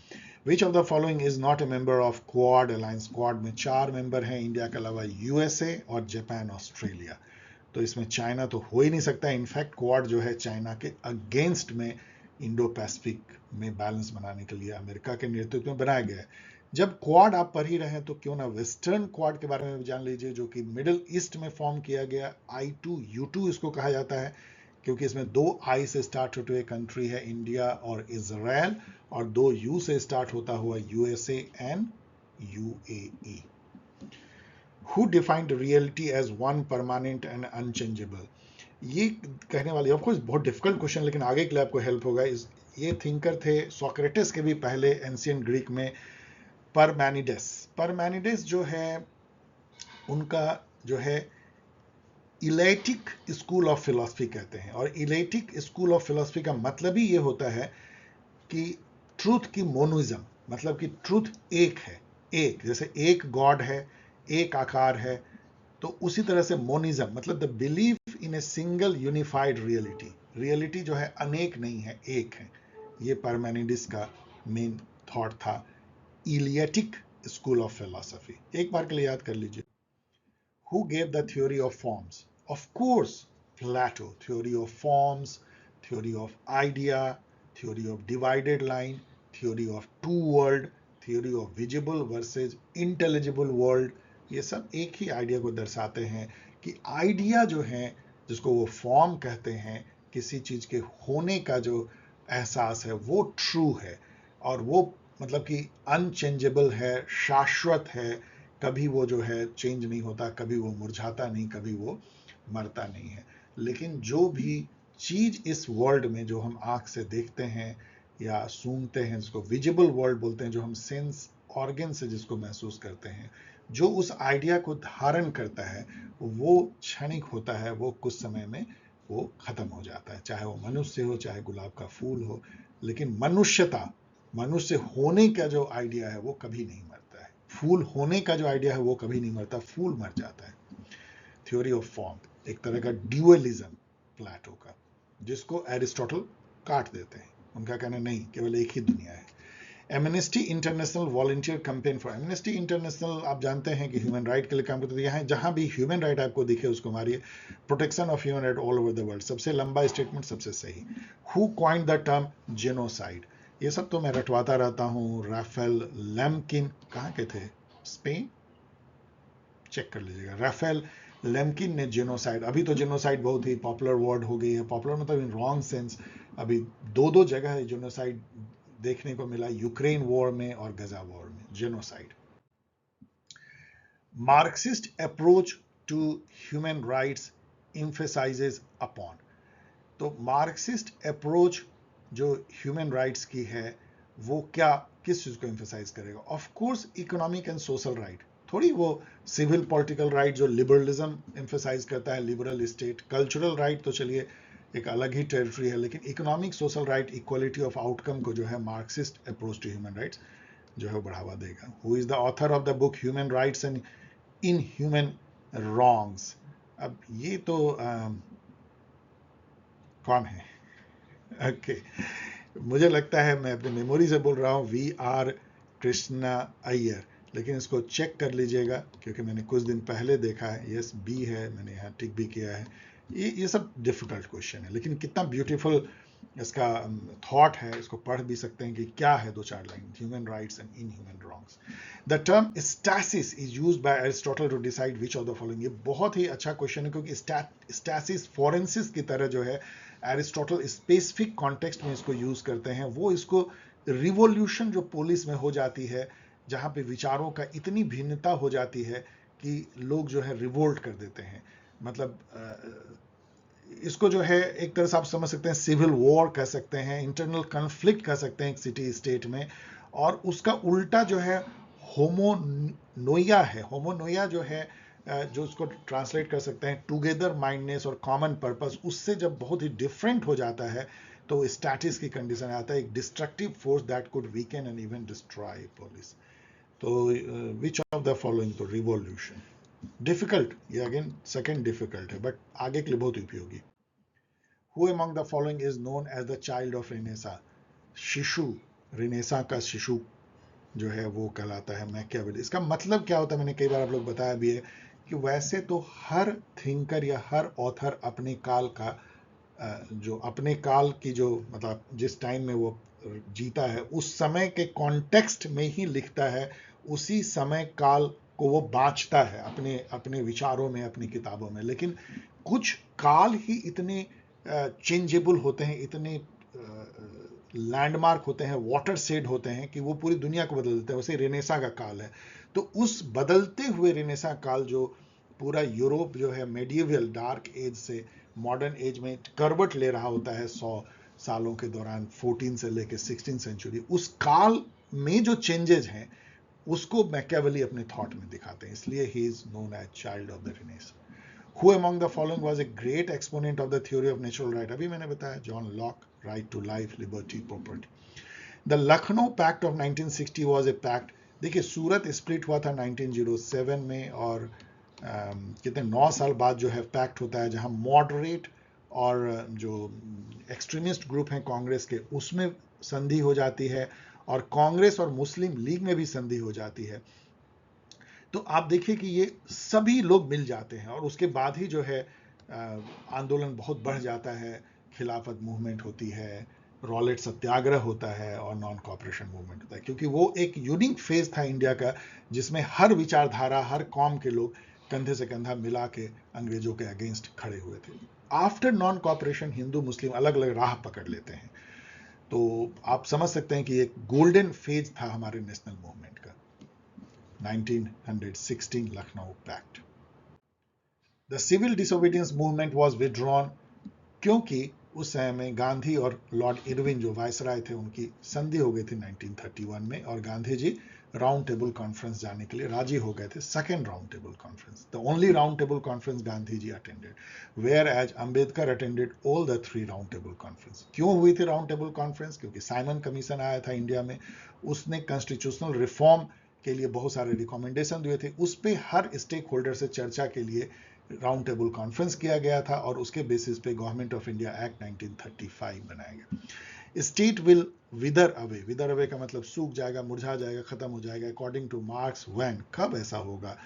विच of the following is not a member of quad alliance. Quad में 4 मेंबर हैं इंडिया के अलावा, USA और जापान, ऑस्ट्रेलिया. तो इसमें चाइना तो हो ही नहीं सकता. इनफैक्ट क्वाड जो है चाइना के अगेंस्ट में इंडो पैसिफिक में बैलेंस बनाने के लिए अमेरिका के नेतृत्व में बनाया गया है. जब क्वाड आप पढ़ ही रहे हैं तो क्यों ना वेस्टर्न क्वाड के बारे में भी जान लीजिए, जो कि मिडिल ईस्ट में फॉर्म किया गया. I2U2 इसको कहा जाता है क्योंकि इसमें 2 I से स्टार्ट होते हुए कंट्री है, इंडिया और इजराइल, और 2 U से स्टार्ट होता हुआ USA and UAE. Who defined reality as one permanent and unchangeable? ये कहने वाली, ऑफ कोर्स बहुत डिफिकल्ट क्वेश्चन, लेकिन आगे के लिए आपको हेल्प होगा. ये थिंकर थे सोक्रेटिस के भी पहले, एंशियंट ग्रीक में, परमैनिडेस. परमैनिडेस जो है उनका जो है इलेटिक स्कूल ऑफ फिलॉसफी कहते हैं. और इलेटिक स्कूल ऑफ फिलॉसफी का मतलब ही ये होता है कि ट्रूथ की मोनोइज्म, मतलब कि ट्रूथ एक है, एक, जैसे एक गॉड है, एक आकार है, तो उसी तरह से मोनिज्म मतलब the belief in a single unified reality. Reality जो है अनेक नहीं है, एक है. ये पार्मेनिडिस का मेन थॉट था, इलियटिक स्कूल ऑफ फिलॉसफी. एक बार के लिए याद कर लीजिए. Who gave the theory of forms? Of course Plato. Theory of forms, theory of idea, theory of divided line, theory of two world, theory of visible versus intelligible world, ये सब एक ही idea को दर्शाते हैं कि आइडिया जो है, जिसको वो फॉर्म कहते हैं, किसी चीज के होने का जो एहसास है वो ट्रू है, और वो मतलब कि अनचेंजेबल है, शाश्वत है, कभी वो जो है चेंज नहीं होता, कभी वो मुरझाता नहीं, कभी वो मरता नहीं है. लेकिन जो भी चीज इस वर्ल्ड में जो हम आंख से देखते हैं या सूंघते हैं, जिसको विजिबल वर्ल्ड बोलते हैं, जो हम सेंस ऑर्गन से जिसको महसूस करते हैं, जो उस आइडिया को धारण करता है वो क्षणिक होता है, वो कुछ समय में वो खत्म हो जाता है, चाहे वो मनुष्य हो, चाहे गुलाब का फूल हो. लेकिन मनुष्यता, मनुष्य होने का जो आइडिया है वो कभी नहीं मरता है. फूल होने का जो आइडिया है वो कभी नहीं मरता, फूल मर जाता है. थ्योरी ऑफ फॉर्म एक तरह का ड्यूअलिज्म प्लेटो का, जिसको एरिस्टोटल काट देते हैं. उनका कहना नहीं, केवल एक ही दुनिया है. Amnesty international volunteer campaign for. Amnesty international आप जानते हैं कि ह्यूमन राइट के लिए काम करते हैं. जहां भी ह्यूमन राइट आपको दिखे उसको मारिए. Protection of human right all over the world, सबसे लंबा स्टेटमेंट, सबसे सही. Who coined the term genocide? ये सब तो मैं रटवाता रहता हूँ. राफेल लैम्किन, कहाँ के थे, स्पेन, चेक कर लीजिएगा. राफेल लैम्किन ने जेनोसाइड, अभी तो जेनोसाइड बहुत ही पॉपुलर वर्ड हो गई है. पॉपुलर मतलब इन रॉन्ग सेंस. अभी 2 जगह है जेनोसाइड देखने को मिला, यूक्रेन वॉर में और गजा वॉर में, genocide. Marxist approach to human rights emphasises upon. तो मार्क्सिस्ट अप्रोच जो ह्यूमन राइट्स की है वो क्या, किस चीज को एम्फेसाइज करेगा? Of course economic and social right, थोड़ी वो सिविल पॉलिटिकल राइट जो लिबरलिज्म एम्फेसाइज करता है, लिबरल स्टेट. कल्चरल राइट तो चलिए एक अलग ही टेरिटरी है, लेकिन economic, social right, equality of outcome को जो है Marxist approach to human rights जो है बढ़ावा देगा. Who is the author of the book human rights and inhuman wrongs? अब ये तो कौन है? ओके मुझे लगता है मैं अपनी मेमोरी से बोल रहा हूँ, VR कृष्णा अय्यर, लेकिन इसको चेक कर लीजिएगा क्योंकि मैंने कुछ दिन पहले देखा है. यस, बी है, मैंने यहाँ टिक भी किया है. ये सब डिफिकल्ट क्वेश्चन है, लेकिन कितना ब्यूटीफुल इसका थॉट है, इसको पढ़ भी सकते हैं कि क्या है दो चार line, human rights and inhuman wrongs. The term stasis is used by Aristotle to decide which of the following. ये बहुत ही अच्छा क्वेश्चन है, क्योंकि स्टैसिस फॉरेंसिस की तरह जो है एरिस्टोटल स्पेसिफिक कॉन्टेक्स्ट में इसको यूज करते हैं। वो इसको रिवॉल्यूशन जो पुलिस में हो जाती है, जहां पे विचारों का इतनी भिन्नता हो जाती है कि लोग जो है रिवोल्ट कर देते हैं, मतलब इसको जो है एक तरह से आप समझ सकते हैं सिविल वॉर कह सकते हैं, इंटरनल कन्फ्लिक्ट कह सकते हैं एक सिटी स्टेट में। और उसका उल्टा जो है होमोनोया है। होमोनोया जो है जो उसको ट्रांसलेट कर सकते हैं टुगेदर माइंडनेस और कॉमन पर्पस, उससे जब बहुत ही डिफरेंट हो जाता है तो स्टैटिस की कंडीशन आता है, एक destructive force that could weaken and even destroy police. तो विच ऑफ द फॉलोइंग, तो रिवॉल्यूशन। डिफिकल्ट, ये अगेन सेकंड डिफिकल्ट है, बट आगे के लिए बहुत उपयोगी। Who among the following is known as the child of Renaissance? शिशु, रेनेसा का शिशु जो है वो कहलाता है मैकियावेली। इसका मतलब क्या होता है, मैंने कई बार आप लोग बताया भी है कि वैसे तो हर थिंकर या हर ऑथर अपने काल का जो अपने काल की जो मतलब जिस टाइम में वो जीता है उस समय के कॉन्टेक्स्ट में ही लिखता है, उसी समय काल को वो बाँचता है अपने अपने विचारों में, अपनी किताबों में। लेकिन कुछ काल ही इतने चेंजेबल होते हैं, इतने लैंडमार्क होते हैं, वाटर सेड होते हैं कि वो पूरी दुनिया को बदल देते हैं। वैसे रेनेसा का काल है, तो उस बदलते हुए रेनेसा काल जो पूरा यूरोप जो है मेडिएवल डार्क एज से मॉडर्न एज में करवट ले रहा होता है 100 सालों के दौरान, 14 से लेकर 16 सेंचुरी, उस काल में जो चेंजेस हैं उसको मैकियावेली अपने थॉट में दिखाते हैं, इसलिए he is known as child of the Renaissance. Who among the following was a great exponent of the theory of natural right? अभी मैंने बताया John Locke, right to life, liberty, property. The Lucknow Pact of 1960 was a pact. देखिए सूरत split हुआ था 1907 में, और कितने 9 साल बाद जो है पैक्ट होता है, जहां मॉडरेट और जो एक्सट्रीमिस्ट ग्रुप हैं कांग्रेस के उसमें संधि हो जाती है, और कांग्रेस और मुस्लिम लीग में भी संधि हो जाती है। तो आप देखिए कि ये सभी लोग मिल जाते हैं, और उसके बाद ही जो है आंदोलन बहुत बढ़ जाता है, खिलाफत मूवमेंट होती है, रॉलेट सत्याग्रह होता है, और नॉन कॉपरेशन मूवमेंट होता है, क्योंकि वो एक यूनिक फेज था इंडिया का जिसमें हर विचारधारा, हर कौम के लोग कंधे से कंधा मिला के अंग्रेजों के अगेंस्ट खड़े हुए थे। आफ्टर नॉन कॉपरेशन हिंदू मुस्लिम अलग अलग राह पकड़ लेते हैं, तो आप समझ सकते हैं कि एक गोल्डन फेज था हमारे नेशनल मूवमेंट का, 1916 Lucknow Pact. The civil disobedience movement was withdrawn क्योंकि उस समय में गांधी और लॉर्ड इरविन जो वायसराय थे उनकी संधि हो गई थी 1931 में, और Gandhi ji round table conference जाने के लिए राजी हो गए थे, second round table conference, the only round table conference Gandhi ji attended, whereas Ambedkar attended all the 3 round table conference. क्यों हुई थी राउंड टेबल कॉन्फ्रेंस? क्योंकि साइमन कमीशन आया था इंडिया में, उसने कॉन्स्टिट्यूशनल रिफॉर्म के लिए बहुत सारे रिकमेंडेशन दिए थे, उस पर हर स्टेक होल्डर से चर्चा के लिए राउंड टेबल कॉन्फ्रेंस किया गया था, और उसके बेसिस पे गवर्नमेंट ऑफ इंडिया एक्ट 1935 बनाया गया। स्टेट विल विदर अवे, विदर अवे का मतलब सूख जाएगा, मुरझा जाएगा, खत्म हो जाएगा, अकॉर्डिंग टू मार्क्स व्हेन, कब ऐसा होगा?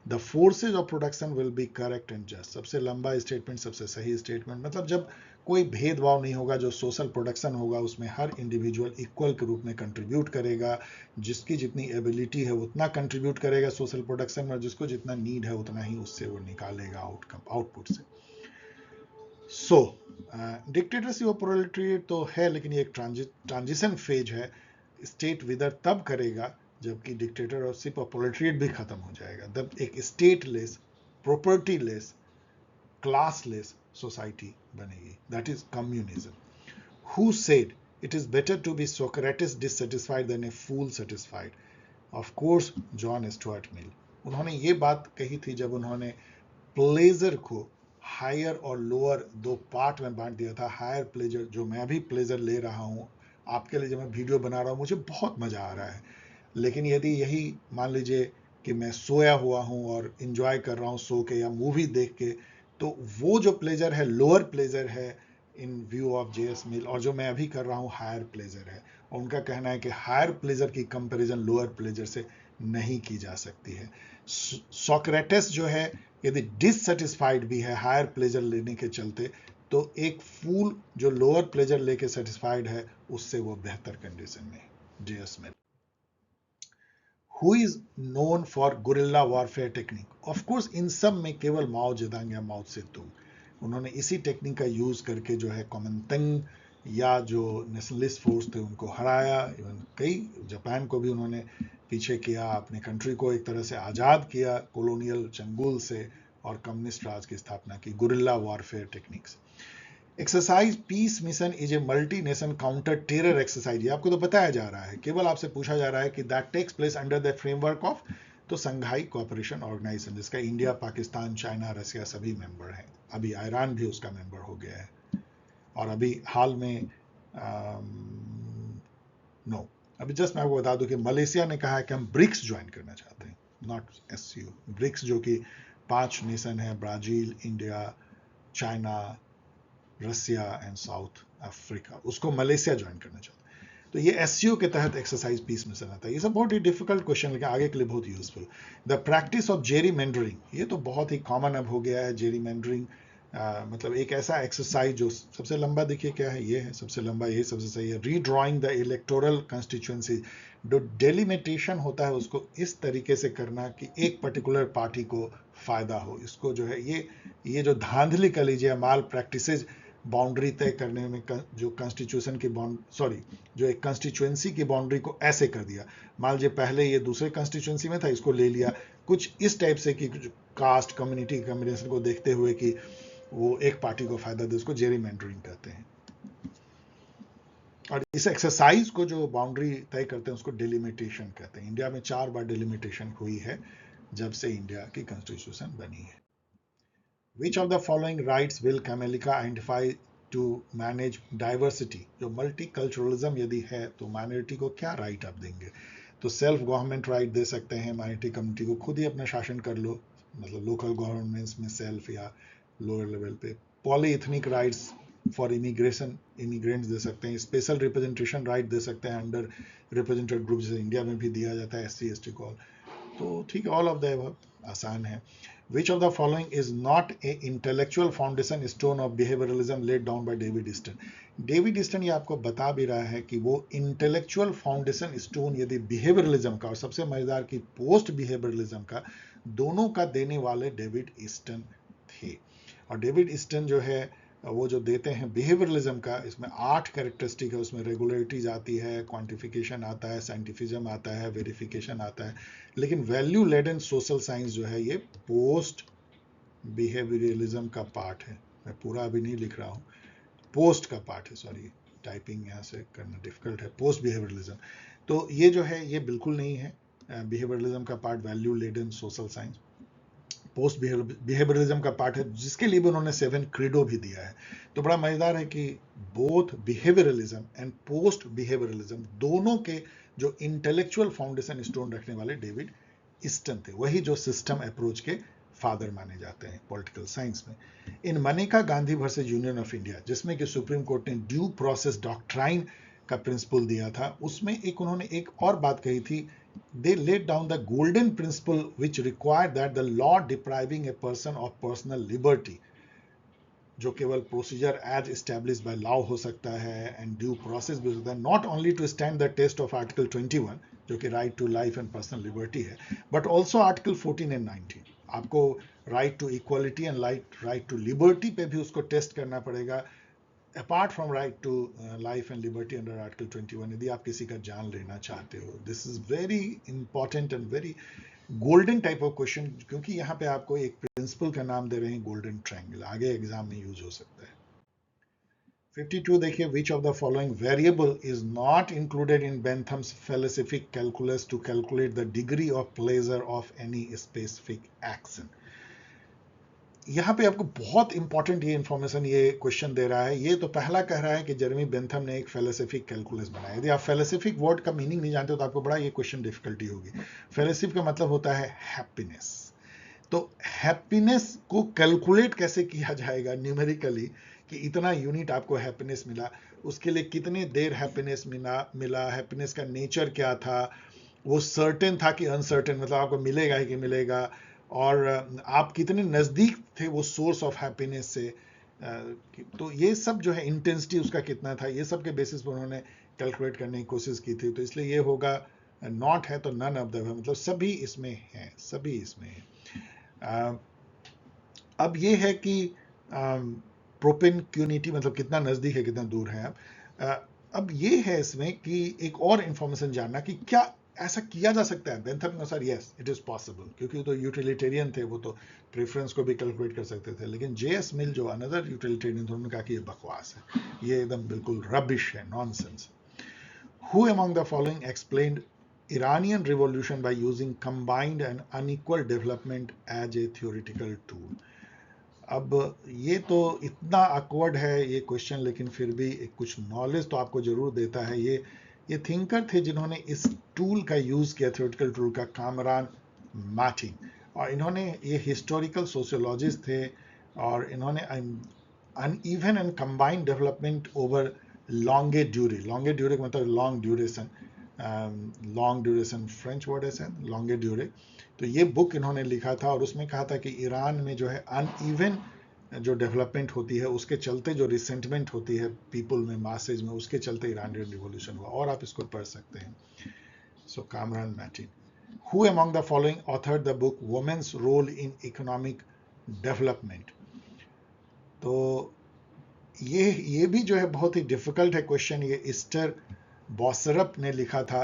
The forces of production will be correct and just, सबसे लंबा स्टेटमेंट, सबसे सही स्टेटमेंट, मतलब जब कोई भेदभाव नहीं होगा, जो सोशल प्रोडक्शन होगा उसमें हर इंडिविजुअल इक्वल के रूप में कंट्रीब्यूट करेगा, जिसकी जितनी एबिलिटी है उतना कंट्रीब्यूट करेगा सोशल प्रोडक्शन में, जिसको जितना नीड है उतना ही उससे वो निकालेगा आउटपुट से। सो डिक्टेटरशिप और प्रोलेटरिएट तो है, लेकिन ये एक ट्रांजिशन फेज है, स्टेट विदर तब करेगा जबकि डिक्टेटरशिप और प्रोलेटरिएट भी खत्म हो जाएगा, तब एक स्टेटलेस, प्रॉपर्टीलेस, क्लासलेस सोसाइटी बनेगी, that is communism. Who said it is better to be Socrates dissatisfied than a fool satisfied? Of course, John Stuart Mill. उन्होंने ये बात कही थी जब उन्होंने प्लेजर को हायर और लोअर दो पार्ट में बांट दिया था। हायर प्लेजर, जो मैं भी प्लेजर ले रहा हूँ आपके लिए, जब मैं वीडियो बना रहा हूँ मुझे बहुत मजा आ रहा है, लेकिन यदि यही मान लीजिए कि मैं सोया हुआ हूँ और इंजॉय कर रहा हूँ सो के या मूवी देख के, तो वो जो प्लेजर है लोअर प्लेजर है इन व्यू ऑफ जेएस मिल, और जो मैं अभी कर रहा हूँ हायर प्लेजर है। और उनका कहना है कि हायर प्लेजर की कंपैरिजन लोअर प्लेजर से नहीं की जा सकती है। सोक्रेटिस जो है यदि डिससेटिस्फाइड भी है हायर प्लेजर लेने के चलते, तो एक फूल जो लोअर प्लेजर लेके सेटिस्फाइड है उससे वो बेहतर कंडीशन में। J Smith. Who is known for guerrilla warfare technique? Of course इन सब में केवल माओ जेदांग या माओ सेतुंग, उन्होंने इसी टेक्निक का यूज करके जो है कॉमिंटेंग या जो नेशनलिस्ट फोर्स थे उनको हराया। इवन कई जापान को भी उन्होंने पीछे किया, अपने कंट्री को एक तरह से आज़ाद किया कॉलोनियल चंगुल से, और कम्युनिस्ट राज की स्थापना की guerrilla warfare techniques. Exercise peace mission is a multi nation counter terror exercise, आपको तो बताया जा रहा है, केवल आपसे पूछा जा रहा है कि that takes place under the framework of, तो संघाई कोऑपरेशन ऑर्गेनाइजेशन, जिसका इंडिया, पाकिस्तान, चाइना, रसिया सभी मेंबर हैं। अभी ईरान भी उसका मेंबर हो गया है, और अभी हाल में नो अभी जस्ट मैं आपको बता दूं कि मलेशिया ने कहा है कि हम ब्रिक्स ज्वाइन करना चाहते हैं, नॉट एससीओ। ब्रिक्स जो कि 5 नेशन है, Brazil, India, China, Russia and South Africa, उसको मलेशिया ज्वाइन करना चाहता है। तो ये एससीओ के तहत एक्सरसाइज पीस मिशन आता है। ये सब बहुत ही डिफिकल्ट क्वेश्चन, लेकिन आगे के लिए बहुत useful. The practice of Jerry meandering, ये तो बहुत ही कॉमन अब हो गया है। जेरी मेंडरिंग मतलब एक ऐसा एक्सरसाइज जो सबसे लंबा, देखिए क्या है, ये है सबसे लंबा, ये सबसे सही है। रीड्रॉइंग द इलेक्टोरल कंस्टिट्यूएंसी, जो डेलिमिटेशन होता है उसको इस तरीके से करना कि एक पर्टिकुलर पार्टी को फायदा हो। इसको जो है ये जो धांधली कर लीजिए, माल प्रैक्टिसेज बाउंड्री तय करने में, जो कॉन्स्टिट्यूशन की जो एक कंस्टिट्यूएंसी की बाउंड्री को ऐसे कर दिया, मान लीजिए पहले ये दूसरे कंस्टिट्यूएंसी में था, इसको ले लिया, कुछ इस टाइप से कि कास्ट कम्युनिटी कम्बिनेशन को देखते हुए कि वो एक पार्टी को फायदा दे, उसको जेरी मेंडरिंग कहते हैं। और इस एक्सरसाइज को जो बाउंड्री तय करते हैं उसको डिलिमिटेशन कहते हैं। इंडिया में 4 बार डिलिमिटेशन हुई है जब से इंडिया की कॉन्स्टिट्यूशन बनी है। Which of the following rights will Camellica identify to manage diversity? जो मल्टीकल्चरलिज्म यदि है तो माइनॉरिटी को क्या राइट आप देंगे? तो सेल्फ गवर्नमेंट राइट दे सकते हैं, माइनॉरिटी कम्युनिटी को खुद ही अपना शासन कर लो, मतलब लोकल गवर्नमेंट्स में सेल्फ या लोअर लेवल पे। पॉलीएथनिक राइट्स फॉर इमिग्रेंट्स दे सकते हैं। स्पेशल रिप्रेजेंटेशन राइट दे सकते हैं अंडर रिप्रेजेंटेड ग्रुप, जैसे इंडिया में भी दिया जाता है एससी एसटी को। तो ठीक है, ऑल ऑफ द अबव आसान है। Which of the following is not a intellectual foundation stone of behavioralism laid down by David Easton? David Easton ये आपको बता भी रहा है कि वो इंटेलेक्चुअल फाउंडेशन स्टोन यदि बिहेवियरलिज्म का और सबसे मजेदार की पोस्ट बिहेवियरलिज्म का, दोनों का देने वाले डेविड ईस्टन थे। और डेविड ईस्टन जो है वो जो देते हैं बिहेवियरलिज्म का, इसमें 8 कैरेक्टरिस्टिक है, उसमें रेगुलरिटीज आती है, क्वांटिफिकेशन आता है, साइंटिफिज्म आता है, वेरिफिकेशन आता है। लेकिन value led and social science जो है ये पोस्ट बिहेवियरलिज्म का पार्ट है। मैं पूरा अभी नहीं लिख रहा हूँ, पोस्ट का पार्ट है, सॉरी टाइपिंग यहाँ से करना डिफिकल्ट है। पोस्ट बिहेवियरलिज्म तो ये जो है ये बिल्कुल नहीं है बिहेवियरलिज्म का part, value led and social science post behaviouralism का पार्ट है, जिसके लिए भी उन्होंने 7 क्रीडो भी दिया है। तो बड़ा मजेदार है कि both behaviourism and post behaviourism दोनों के जो इंटेलेक्चुअल फाउंडेशन स्टोन रखने वाले डेविड ईस्टन थे, वही जो सिस्टम अप्रोच के फादर माने जाते हैं पॉलिटिकल साइंस में। In Maneka Gandhi versus union of India, जिसमें कि सुप्रीम कोर्ट ने ड्यू प्रोसेस डॉक्ट्राइन का प्रिंसिपल दिया था, उसमें एक उन्होंने एक और बात कही थी, they laid down the golden principle which required that the law depriving a person of personal liberty, जो केवल procedure as established by law हो सकता है एंड ड्यू प्रोसेस भी हो सकता है, not only to stand the test of article 21 जो कि right to life and personal liberty है, बट ऑल्सो आर्टिकल 14 एंड 19। आपको right to equality and right to liberty पे भी उसको टेस्ट करना पड़ेगा, apart from right to life and liberty under article 21, यदि आप किसी का जान लेना चाहते हो। This is very important and very golden type of question, क्योंकि यहाँ पे आपको एक प्रिंसिपल का नाम दे रहे हैं गोल्डन ट्रायंगल, आगे एग्जाम में यूज हो सकता है। 52 देखिए, which of the following variable is not included in Bentham's philosophic calculus to calculate the degree of pleasure of any specific action? यहाँ पे आपको बहुत इंपॉर्टेंट ये इंफॉर्मेशन ये क्वेश्चन दे रहा है। ये तो पहला कह रहा है कि जेरेमी बेंथम ने एक फेलोसिफिक कैलकुलस बनाया। यदि आप फेलोसिफिक वर्ड का मीनिंग नहीं जानते हो तो आपको बड़ा ये क्वेश्चन डिफिकल्टी होगी। फेलोसिफिक का मतलब होता है हैप्पीनेस। तो हैप्पीनेस को कैलकुलेट कैसे किया जाएगा न्यूमेरिकली, कि इतना यूनिट आपको हैप्पीनेस मिला, उसके लिए कितने देर हैप्पीनेस मिला, हैप्पीनेस का नेचर क्या था, वो सर्टेन था कि अनसर्टेन, मतलब आपको मिलेगा ही कि मिलेगा, और आप कितने नज़दीक थे वो सोर्स ऑफ हैप्पीनेस से। तो ये सब जो है इंटेंसिटी उसका कितना था, ये सब के बेसिस पर उन्होंने कैलकुलेट करने की कोशिश की थी। तो इसलिए ये होगा नॉट है तो नन ऑफ द, मतलब सभी इसमें हैं, सभी इसमें हैं। अब ये है कि प्रोपेनक्यूनिटी मतलब कितना नज़दीक है कितना दूर है। अब ये है इसमें कि एक और इंफॉर्मेशन जानना कि क्या ऐसा किया जा सकता है। बेंथम के अनुसार यस इट इज़ पॉसिबल, क्योंकि वो तो यूटिलिटेरियन थे, वो तो प्रेफरेंस को भी कैलकुलेट कर सकते थे। लेकिन जे.एस. मिल जो अनदर यूटिलिटेरियन थे, उन्होंने कहा कि ये बकवास है, ये एकदम बिल्कुल रबिश है, nonsense. Who among the following explained Iranian revolution by using combined and unequal development as a theoretical tool? अब ये तो इतना awkward है ये क्वेश्चन, लेकिन फिर भी कुछ नॉलेज तो आपको जरूर देता है। ये थिंकर थे जिन्होंने इस टूल का यूज किया, थ्योरेटिकल टूल का, कामरान मैटिंग। और इन्होंने, ये हिस्टोरिकल सोशियोलॉजिस्ट थे, और इन्होंने uneven and combined development over longue durée का मतलब long duration, long duration French word है शायद, लॉन्गे ड्यूरे। तो ये बुक इन्होंने लिखा था, और उसमें कहा था कि ईरान में जो है अनइवन जो डेवलपमेंट होती है, उसके चलते जो रिसेंटमेंट होती है पीपल में, मासेज में, उसके चलते ईरानियन रिवॉल्यूशन हुआ। और आप इसको पढ़ सकते हैं। सो कामरान मैटिन। Who among the following authored the book Women's Role in Economic Development? तो ये भी जो है बहुत ही डिफिकल्ट है क्वेश्चन। ये इस्टर बॉसरप ने लिखा था,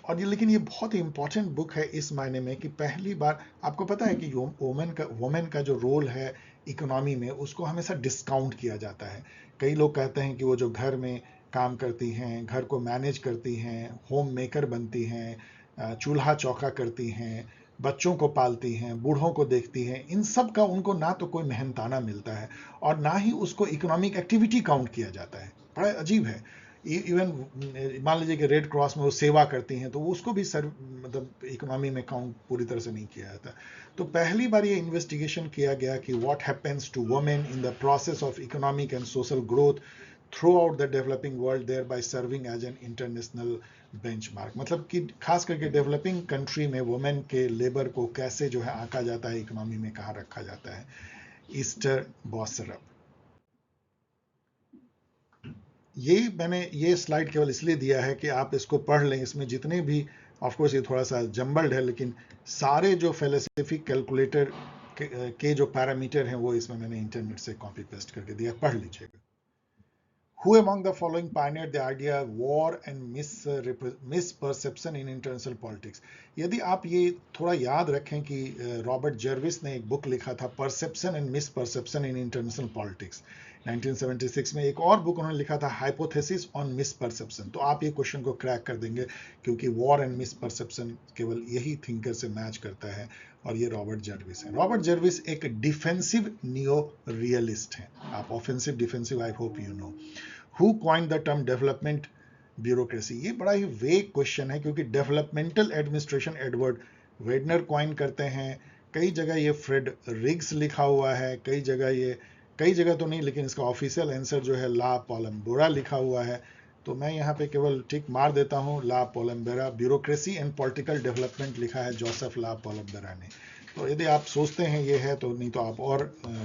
और ये, लेकिन ये बहुत ही इंपॉर्टेंट बुक है इस मायने में कि पहली बार आपको पता है कि वुमेन का जो रोल है इकोनॉमी में, उसको हमेशा डिस्काउंट किया जाता है। कई लोग कहते हैं कि वो जो घर में काम करती हैं, घर को मैनेज करती हैं, होम मेकर बनती हैं, चूल्हा चौका करती हैं, बच्चों को पालती हैं, बूढ़ों को देखती हैं, इन सब का उनको ना तो कोई मेहनताना मिलता है, और ना ही उसको इकोनॉमिक एक्टिविटी काउंट किया जाता है। बड़ा अजीब है। इवन मान लीजिए कि रेड क्रॉस में वो सेवा करती हैं, तो उसको भी मतलब इकोनॉमी में काउंट पूरी तरह से नहीं किया जाता। तो पहली बार ये इन्वेस्टिगेशन किया गया कि what happens to women in the process of economic and social growth throughout the developing world, thereby serving as an international benchmark. मतलब कि खास करके डेवलपिंग कंट्री में वुमेन के लेबर को कैसे जो है आंका जाता है, इकोनॉमी में कहाँ रखा जाता है। ईस्टर बॉसरप। ये मैंने ये स्लाइड केवल इसलिए दिया है कि आप इसको पढ़ लें। इसमें जितने भी, ऑफ कोर्स ये थोड़ा सा जंबल्ड है, लेकिन सारे जो फेलोसिफिक कैलकुलेटर के जो पैरामीटर हैं वो इसमें मैंने इंटरनेट से कॉपी पेस्ट करके दिया, पढ़ लीजिएगा। Who among the following pioneered the idea of war and misperception in international politics? यदि आप ये थोड़ा याद रखें कि रॉबर्ट जर्विस ने एक बुक लिखा था, perception and misperception in international politics, 1976 में। एक और बुक उन्होंने लिखा था, हाइपोथेसिस ऑन मिसपरसेप्शन। तो आप ये क्वेश्चन को क्रैक कर देंगे, क्योंकि वॉर एंड मिसपरसेप्शन केवल यही थिंकर से मैच करता है, और ये रॉबर्ट जर्विस है। रॉबर्ट जर्विस एक डिफेंसिव नियो रियलिस्ट है। आप offensive defensive I hope you know. Who coined the term development bureaucracy? ये बड़ा ही वेग क्वेश्चन है, क्योंकि डेवलपमेंटल एडमिनिस्ट्रेशन एडवर्ड वेडनर कॉइन करते हैं। कई जगह ये फ्रेड रिग्स लिखा हुआ है, कई जगह तो नहीं, लेकिन इसका ऑफिशियल आंसर जो है ला पोलम्बोरा लिखा हुआ है। तो मैं यहाँ पे केवल टिक मार देता हूँ, ला पोलम्बोरा। ब्यूरोक्रेसी एंड पॉलिटिकल डेवलपमेंट लिखा है जोसेफ ला पोलम्बोरा ने। तो यदि आप सोचते हैं ये है, तो नहीं तो आप और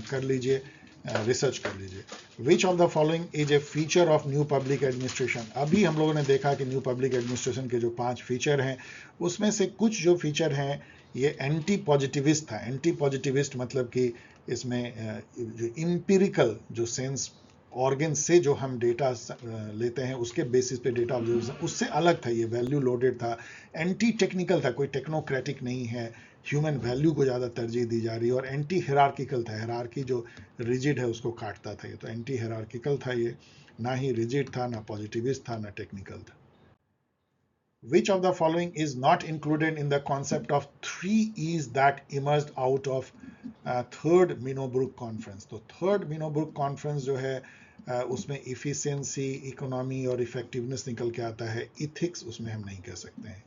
कर लीजिए, रिसर्च कर लीजिए। विच of the following is a feature of new public administration? अभी हम लोगों ने देखा कि न्यू पब्लिक एडमिनिस्ट्रेशन के जो 5 फीचर हैं, उसमें से कुछ जो फीचर हैं ये एंटी पॉजिटिविस्ट था। एंटी पॉजिटिविस्ट मतलब कि इसमें जो इम्पीरिकल जो सेंस ऑर्गन से जो हम डेटा लेते हैं, उसके बेसिस पे डेटा ऑब्जर्वेशन, उससे अलग था। ये वैल्यू लोडेड था, एंटी टेक्निकल था, कोई टेक्नोक्रेटिक नहीं है, ह्यूमन वैल्यू को ज़्यादा तरजीह दी जा रही है, और एंटी हेरार्किकल था। हेरार्की जो रिजिड है उसको काटता था ये, तो एंटी हेरार्किकल था ये, ना ही रिजिड था, ना पॉजिटिविस्ट था, ना टेक्निकल था। Which of the following is not included in the concept of 3 E's that emerged out of third Minobrook conference? तो थर्ड मिनोब्रुक कॉन्फ्रेंस जो है उसमें इफिशियंसी, इकोनॉमी और इफेक्टिवनेस निकल के आता है। इथिक्स उसमें हम नहीं कह सकते हैं।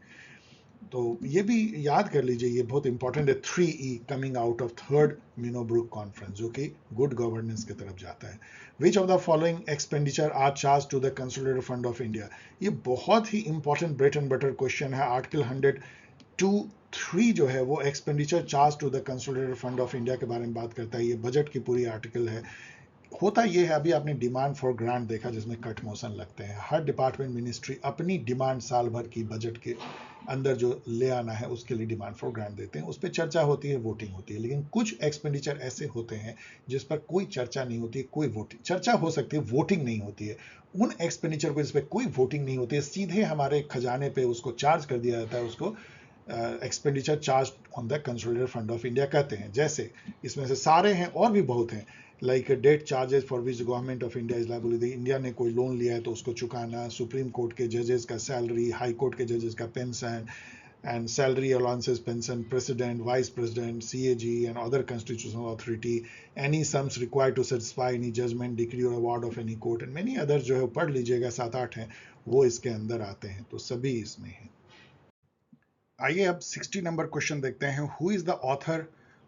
तो ये भी याद कर लीजिए, ये बहुत इंपॉर्टेंट है। 3E coming out of third Minnowbrook conference, जो कि गुड गवर्नेंस की तरफ जाता है। Which of the following expenditure are charge to the consolidated fund of India? ये बहुत ही important bread and butter question है। आर्टिकल 102 3 जो है वो expenditure charge to the consolidated fund of India के बारे में बात करता है। ये बजट की पूरी आर्टिकल है। होता ये है, अभी आपने डिमांड फॉर ग्रांट देखा जिसमें कट मोशन लगते हैं। हर डिपार्टमेंट मिनिस्ट्री अपनी डिमांड साल भर की बजट के अंदर जो ले आना है उसके लिए डिमांड फॉर ग्रांट देते हैं, उस पर चर्चा होती है, वोटिंग होती है। लेकिन कुछ एक्सपेंडिचर ऐसे होते हैं जिस पर कोई चर्चा नहीं होती, कोई वोटिंग, चर्चा हो सकती है, वोटिंग नहीं होती है। उन एक्सपेंडिचर को जिस पर कोई वोटिंग नहीं होती है सीधे हमारे खजाने पे उसको चार्ज कर दिया जाता है, उसको expenditure charge on the consolidated fund of India कहते हैं। जैसे इसमें से सारे हैं और भी बहुत हैं, like debt charges for which government of India is liable. India ने कोई लोन लिया है तो उसको चुकाना, सुप्रीम कोर्ट के जजेस का सैलरी, हाई कोर्ट के जजेस का pension and salary allowances, pension, president, vice president, CAG and other constitutional authority, any sums required to satisfy any judgment, decree or award of any court and many others जो है पढ़ लीजिएगा, 7-8 हैं, वो इसके अंदर आते हैं, तो सभी इसमें हैं। आइए अब 60 नंबर क्वेश्चन देखते हैं। Who is the author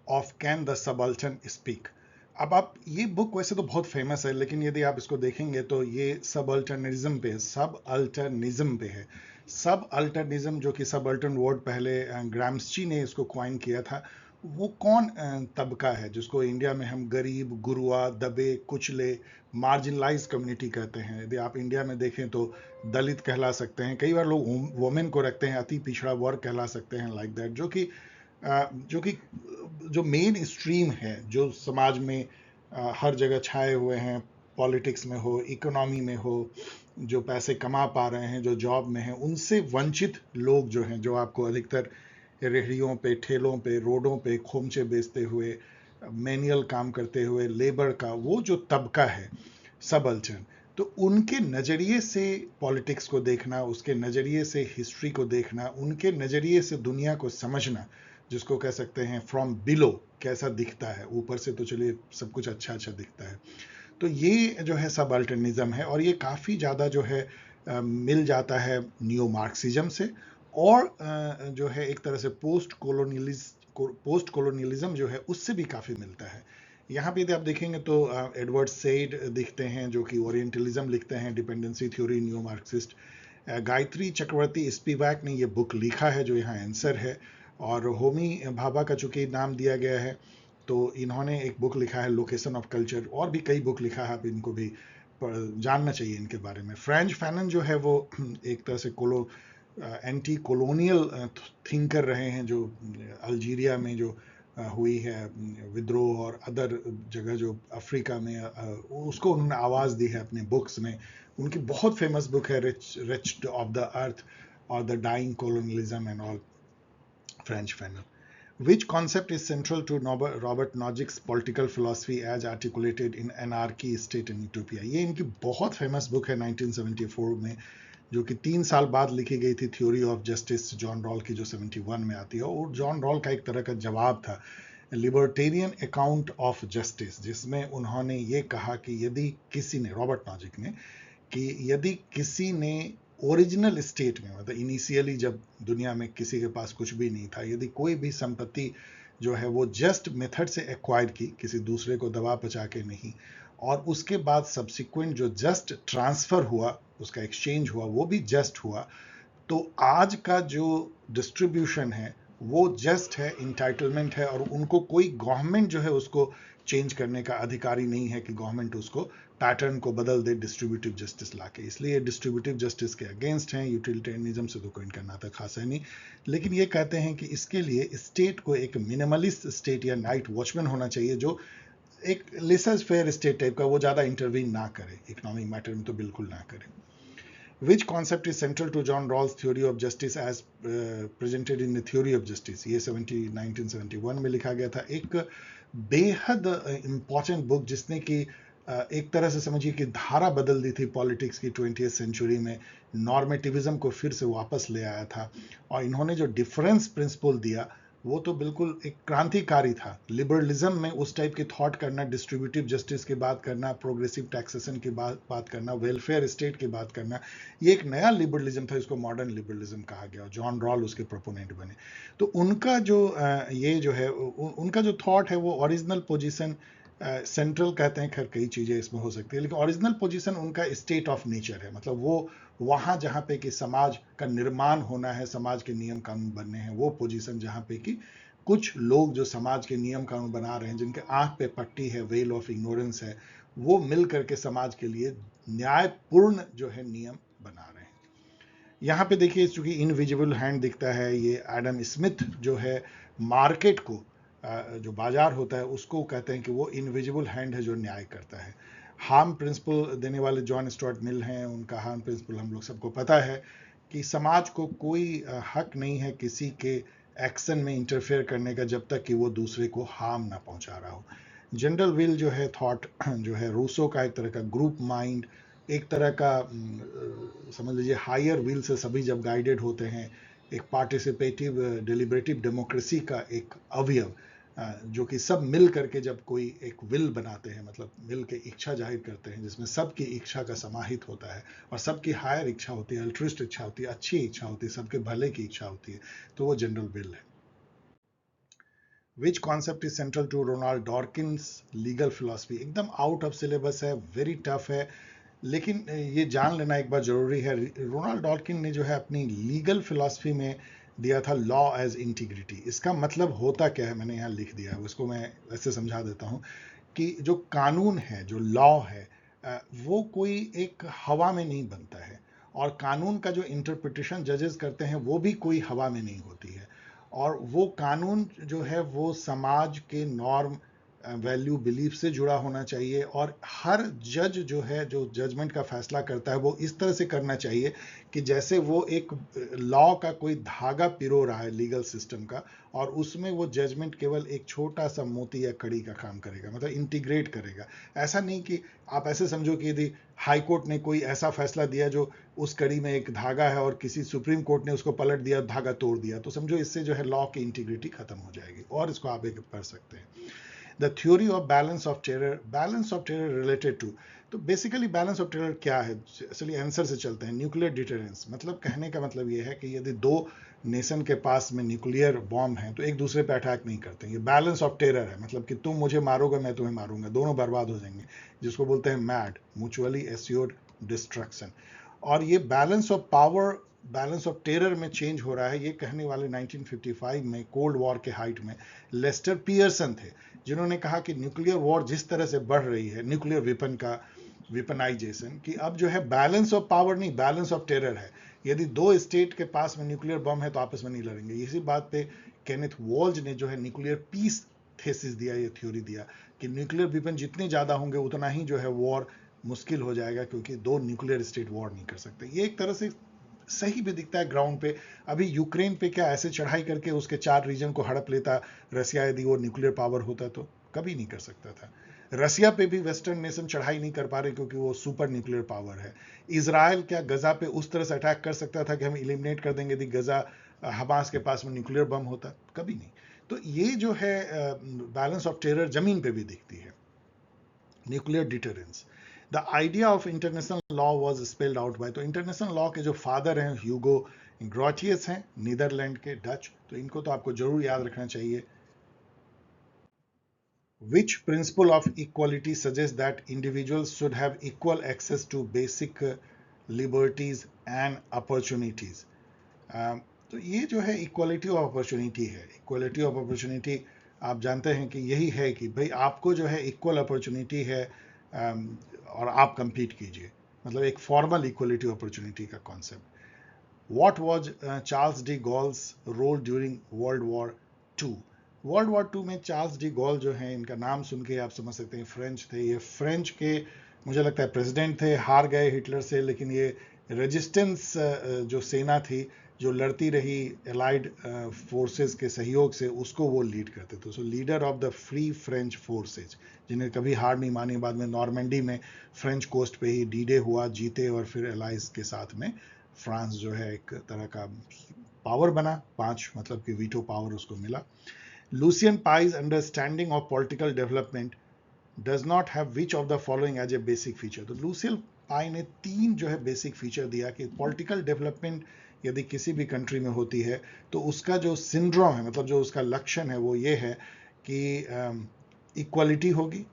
of can the subaltern speak. अब आप, ये बुक वैसे तो बहुत फेमस है, लेकिन यदि आप इसको देखेंगे तो ये सबअल्टर्निज्म पे, सबअल्टर्निज्म पे है। सबअल्टर्निज्म जो कि सबअल्टर्न वर्ड पहले ग्राम्स्ची ने इसको क्वाइन किया था। वो कौन तबका है जिसको इंडिया में हम गरीब, गुरुआ, दबे, कुचले, मार्जिनलाइज कम्युनिटी कहते हैं। यदि आप इंडिया में देखें तो दलित कहला सकते हैं, कई बार लोग वोमेन को रखते हैं अति पिछड़ा वर्ग कहला सकते हैं, लाइक दैट, जो कि जो मेन स्ट्रीम है, जो समाज में हर जगह छाए हुए हैं, पॉलिटिक्स में हो, इकोनॉमी में हो, जो पैसे कमा पा रहे हैं, जो जॉब में हैं, उनसे वंचित लोग जो हैं, जो आपको अधिकतर रेहड़ियों पे, ठेलों पे, रोडों पे खोमचे बेचते हुए, मैनुअल काम करते हुए, लेबर का वो जो तबका है सबअल्टर्न, तो उनके नज़रिए से पॉलिटिक्स को देखना, उसके नज़रिए से हिस्ट्री को देखना, उनके नज़रिए से दुनिया को समझना, जिसको कह सकते हैं फ्रॉम बिलो, कैसा दिखता है, ऊपर से तो चलिए सब कुछ अच्छा अच्छा दिखता है। तो ये जो है सबअल्टर्निज्म है, और ये काफ़ी ज़्यादा जो है मिल जाता है न्यू मार्क्सिज्म से, और जो है एक तरह से पोस्ट कॉलोनियलिज्म जो है उससे भी काफ़ी मिलता है। यहाँ पे यदि आप देखेंगे तो एडवर्ड सेड दिखते हैं जो कि ओरिएंटलिज्म लिखते हैं, dependency theory, new Marxist. Gayatri Chakravorty Spivak ने ये बुक लिखा है जो यहाँ आंसर है, और होमी भाभा का चूंकि नाम दिया गया है तो इन्होंने एक बुक लिखा है लोकेशन ऑफ कल्चर, और भी कई बुक लिखा है, आप इनको भी जानना चाहिए इनके बारे में। फ्रेंच फैनन जो है वो एक तरह से एंटी कॉलोनियल थिंकर रहे हैं, जो अल्जीरिया में जो हुई है विद्रोह, और अदर जगह जो अफ्रीका में, उसको उन्होंने आवाज़ दी है अपने बुक्स में। उनकी बहुत फेमस बुक है रिच्ड ऑफ द अर्थ और the dying colonialism and all, Frantz Fanon. Which concept is central to Robert Nogic's political philosophy as articulated in Anarchy, State and Utopia? ये इनकी बहुत फेमस बुक है 1974 में, जो कि 3 साल बाद लिखी गई थी, theory of justice John Rawl की, जो 71 में आती है। और जॉन रॉल का एक तरह का जवाब था लिबर्टेरियन अकाउंट ऑफ जस्टिस, जिसमें उन्होंने ये कहा कि यदि किसी ने, रॉबर्ट नॉजिक ने, कि यदि किसी ने ओरिजिनल स्टेट में, मतलब इनिशियली जब दुनिया में किसी के पास कुछ भी नहीं था, यदि कोई भी संपत्ति जो है वो जस्ट मेथड से एक्वायर की, किसी दूसरे को दबा पचा के नहीं, और उसके बाद सब्सिक्वेंट जो जस्ट ट्रांसफर हुआ, उसका एक्सचेंज हुआ, वो भी जस्ट हुआ, तो आज का जो डिस्ट्रीब्यूशन है वो जस्ट है, इंटाइटलमेंट है, और उनको कोई गवर्नमेंट जो है उसको चेंज करने का अधिकारी नहीं है कि गवर्नमेंट उसको पैटर्न को बदल दे डिस्ट्रीब्यूटिव जस्टिस लाके। इसलिए डिस्ट्रीब्यूटिव जस्टिस के अगेंस्ट हैं। यूटिलिटेरियनिज्म से तो कोई इनका नाता खास है नहीं, लेकिन ये कहते हैं कि इसके लिए स्टेट को एक मिनिमलिस्ट स्टेट या नाइट वॉचमैन होना चाहिए, जो एक लेसर फेयर स्टेट टाइप का, वो ज़्यादा इंटरवीन ना करे, इकोनॉमिक मैटर में तो बिल्कुल ना करे। Which concept is central to John Rawls' theory of justice as presented in the theory of justice? ये 1971 में लिखा गया था। एक बेहद इम्पॉर्टेंट बुक, जिसने कि एक तरह से समझिए कि धारा बदल दी थी पॉलिटिक्स की 20th सेंचुरी में, नॉर्मेटिविज्म को फिर से वापस ले आया था, और इन्होंने जो डिफरेंस प्रिंसिपल दिया वो तो बिल्कुल एक क्रांतिकारी था। लिबरलिज्म में उस टाइप की थॉट करना, डिस्ट्रीब्यूटिव जस्टिस की बात करना, प्रोग्रेसिव टैक्सेशन की बात करना, वेलफेयर स्टेट की बात करना, ये एक नया लिबरलिज्म था, इसको मॉडर्न लिबरलिज्म कहा गया, और जॉन रॉल उसके प्रोपोनेंट बने। तो उनका जो ये जो है उनका जो थॉट है वो ओरिजिनल पोजीशन सेंट्रल कहते हैं, खैर कई चीज़ें इसमें हो सकती है, लेकिन ओरिजिनल पोजीशन उनका स्टेट ऑफ नेचर है, मतलब वो वहाँ जहाँ पे कि समाज का निर्माण होना है, समाज के नियम कानून बनने हैं, वो पोजीशन जहाँ पे कि कुछ लोग जो समाज के नियम कानून बना रहे हैं, जिनके आंख पे पट्टी है, वेल ऑफ इग्नोरेंस है, वो मिल करके समाज के लिए न्यायपूर्ण जो है नियम बना रहे हैं। यहाँ पे देखिए, चूंकि इनविजिबल हैंड दिखता है, ये एडम स्मिथ जो है मार्केट को, जो बाजार होता है उसको कहते हैं कि वो इनविजिबल हैंड है जो न्याय करता है। हार्म प्रिंसिपल देने वाले जॉन स्टुअर्ट मिल हैं, उनका हार्म प्रिंसिपल हम लोग सबको पता है कि समाज को कोई हक नहीं है किसी के एक्शन में इंटरफेयर करने का जब तक कि वो दूसरे को हार्म ना पहुंचा रहा हो। जनरल विल जो है थॉट जो है रूसो का एक तरह का ग्रुप माइंड, एक तरह का समझ लीजिए हायर विल से सभी जब गाइडेड होते हैं, एक पार्टिसिपेटिव डिलिबरेटिव डेमोक्रेसी का एक अवयव, जो कि सब मिल करके जब कोई एक विल बनाते हैं, मतलब मिल के इच्छा जाहिर करते हैं जिसमें सबकी इच्छा का समाहित होता है और सबकी हायर इच्छा होती है, अल्ट्रिस्ट इच्छा होती है, अच्छी इच्छा होती है, सबके भले की इच्छा होती है, तो वो जनरल विल है। Which concept is central to Ronald Dworkin's legal philosophy, एकदम आउट ऑफ सिलेबस है, वेरी टफ है, लेकिन ये जान लेना एक बार जरूरी है। रोनाल्ड डॉर्किन ने जो है अपनी लीगल फिलॉसफी में दिया था लॉ एज इंटीग्रिटी। इसका मतलब होता क्या है, मैंने यहाँ लिख दिया है, उसको मैं ऐसे समझा देता हूँ कि जो कानून है, जो लॉ है, वो कोई एक हवा में नहीं बनता है, और कानून का जो इंटरप्रिटेशन जजेस करते हैं वो भी कोई हवा में नहीं होती है, और वो कानून जो है वो समाज के नॉर्म, वैल्यू, बिलीफ से जुड़ा होना चाहिए, और हर जज जो है जो जजमेंट का फैसला करता है वो इस तरह से करना चाहिए कि जैसे वो एक लॉ का कोई धागा पिरो रहा है लीगल सिस्टम का, और उसमें वो जजमेंट केवल एक छोटा सा मोती या कड़ी का काम करेगा, मतलब इंटीग्रेट करेगा। ऐसा नहीं कि आप ऐसे समझो कि यदि हाई कोर्ट ने कोई ऐसा फैसला दिया जो उस कड़ी में एक धागा है और किसी सुप्रीम कोर्ट ने उसको पलट दिया, धागा तोड़ दिया, तो समझो इससे जो है लॉ की इंटीग्रिटी खत्म हो जाएगी, और इसको आप एक पढ़ सकते हैं। The theory of balance of terror related to, तो बेसिकली बैलेंस ऑफ टेरर क्या है, चलिए आंसर से चलते हैं। न्यूक्लियर डिटरेंस, मतलब कहने का मतलब ये है कि यदि दो नेशन के पास में न्यूक्लियर बॉम्ब है तो एक दूसरे पे अटैक नहीं करते, ये बैलेंस ऑफ टेरर है, मतलब कि तुम मुझे मारोगे मैं तुम्हें मारूंगा, दोनों बर्बाद हो जाएंगे, जिसको बोलते हैं मैड, म्यूचुअली एस्योर्ड डिस्ट्रक्शन। और ये balance of power, balance of terror में चेंज हो रहा है, ये कहने वाले 1955 में कोल्ड वॉर के हाइट में लेस्टर पियर्सन थे, जिन्होंने कहा कि न्यूक्लियर वॉर जिस तरह से बढ़ रही है, न्यूक्लियर वेपन का वेपनाइजेशन, कि अब जो है बैलेंस ऑफ पावर नहीं, बैलेंस ऑफ टेरर है। यदि दो स्टेट के पास में न्यूक्लियर बम है तो आपस में नहीं लड़ेंगे। इसी बात पे केनेथ वॉल्ज ने जो है न्यूक्लियर पीस थेसिस दिया, ये थ्योरी दिया कि न्यूक्लियर वेपन जितने ज़्यादा होंगे उतना ही जो है वॉर मुश्किल हो जाएगा, क्योंकि दो न्यूक्लियर स्टेट वॉर नहीं कर सकते। ये एक तरह से सही भी दिखता है ग्राउंड पे। अभी यूक्रेन पे क्या ऐसे चढ़ाई करके उसके 4 रीजन को हड़प लेता रसिया, यदि वो न्यूक्लियर पावर होता तो? कभी नहीं कर सकता था। रसिया पे भी वेस्टर्न नेशन चढ़ाई नहीं कर पा रहे क्योंकि वो सुपर न्यूक्लियर पावर है। इजराइल क्या गजा पे उस तरह से अटैक कर सकता था कि हम इलिमिनेट कर देंगे यदि गजा, हमास के पास में न्यूक्लियर बम होता? कभी नहीं। तो ये जो है बैलेंस ऑफ टेरर जमीन पे भी दिखती है। Nuclear deterrence, the idea of international law was spelled out by, तो इंटरनेशनल लॉ के जो फादर हैं ह्यूगो ग्रोटियस हैं, नीदरलैंड के, डच, तो इनको तो आपको जरूर याद रखना चाहिए। Which principle of equality suggests that individuals should have equal access to basic liberties and opportunities? तो ये जो है इक्वालिटी ऑफ अपॉर्चुनिटी है। इक्वालिटी ऑफ अपॉर्चुनिटी आप जानते हैं कि यही है कि भाई आपको जो है इक्वल अपॉर्चुनिटी है, और आप compete कीजिए, मतलब एक फॉर्मल इक्वालिटी अपॉर्चुनिटी का concept. What was Charles de Gaulle's role during World War two? World War two में चार्ल्स डी गॉल जो हैं, इनका नाम सुन के आप समझ सकते हैं फ्रेंच थे। ये फ्रेंच के मुझे लगता है प्रेसिडेंट थे, हार गए हिटलर से, लेकिन ये रेजिस्टेंस जो सेना थी जो लड़ती रही एलाइड फोर्सेस के सहयोग से, उसको वो लीड करते थे। So leader of the free French forces, जिन्हें कभी हार नहीं मानी। बाद में नॉर्मेंडी में फ्रेंच कोस्ट पे ही डी डे हुआ, जीते, और फिर एलाइज के साथ में फ्रांस जो है एक तरह का पावर बना, 5 मतलब कि वीटो पावर उसको मिला। Lucian Pye's understanding of political development does not have which of the following as a basic feature? तो लुसियन पाई ने 3 जो है बेसिक फीचर दिया कि पॉलिटिकल डेवलपमेंट यदि किसी भी कंट्री में होती है तो उसका जो सिंड्रोम है, मतलब जो उसका लक्षण है, वो ये है कि इक्वालिटी होगी,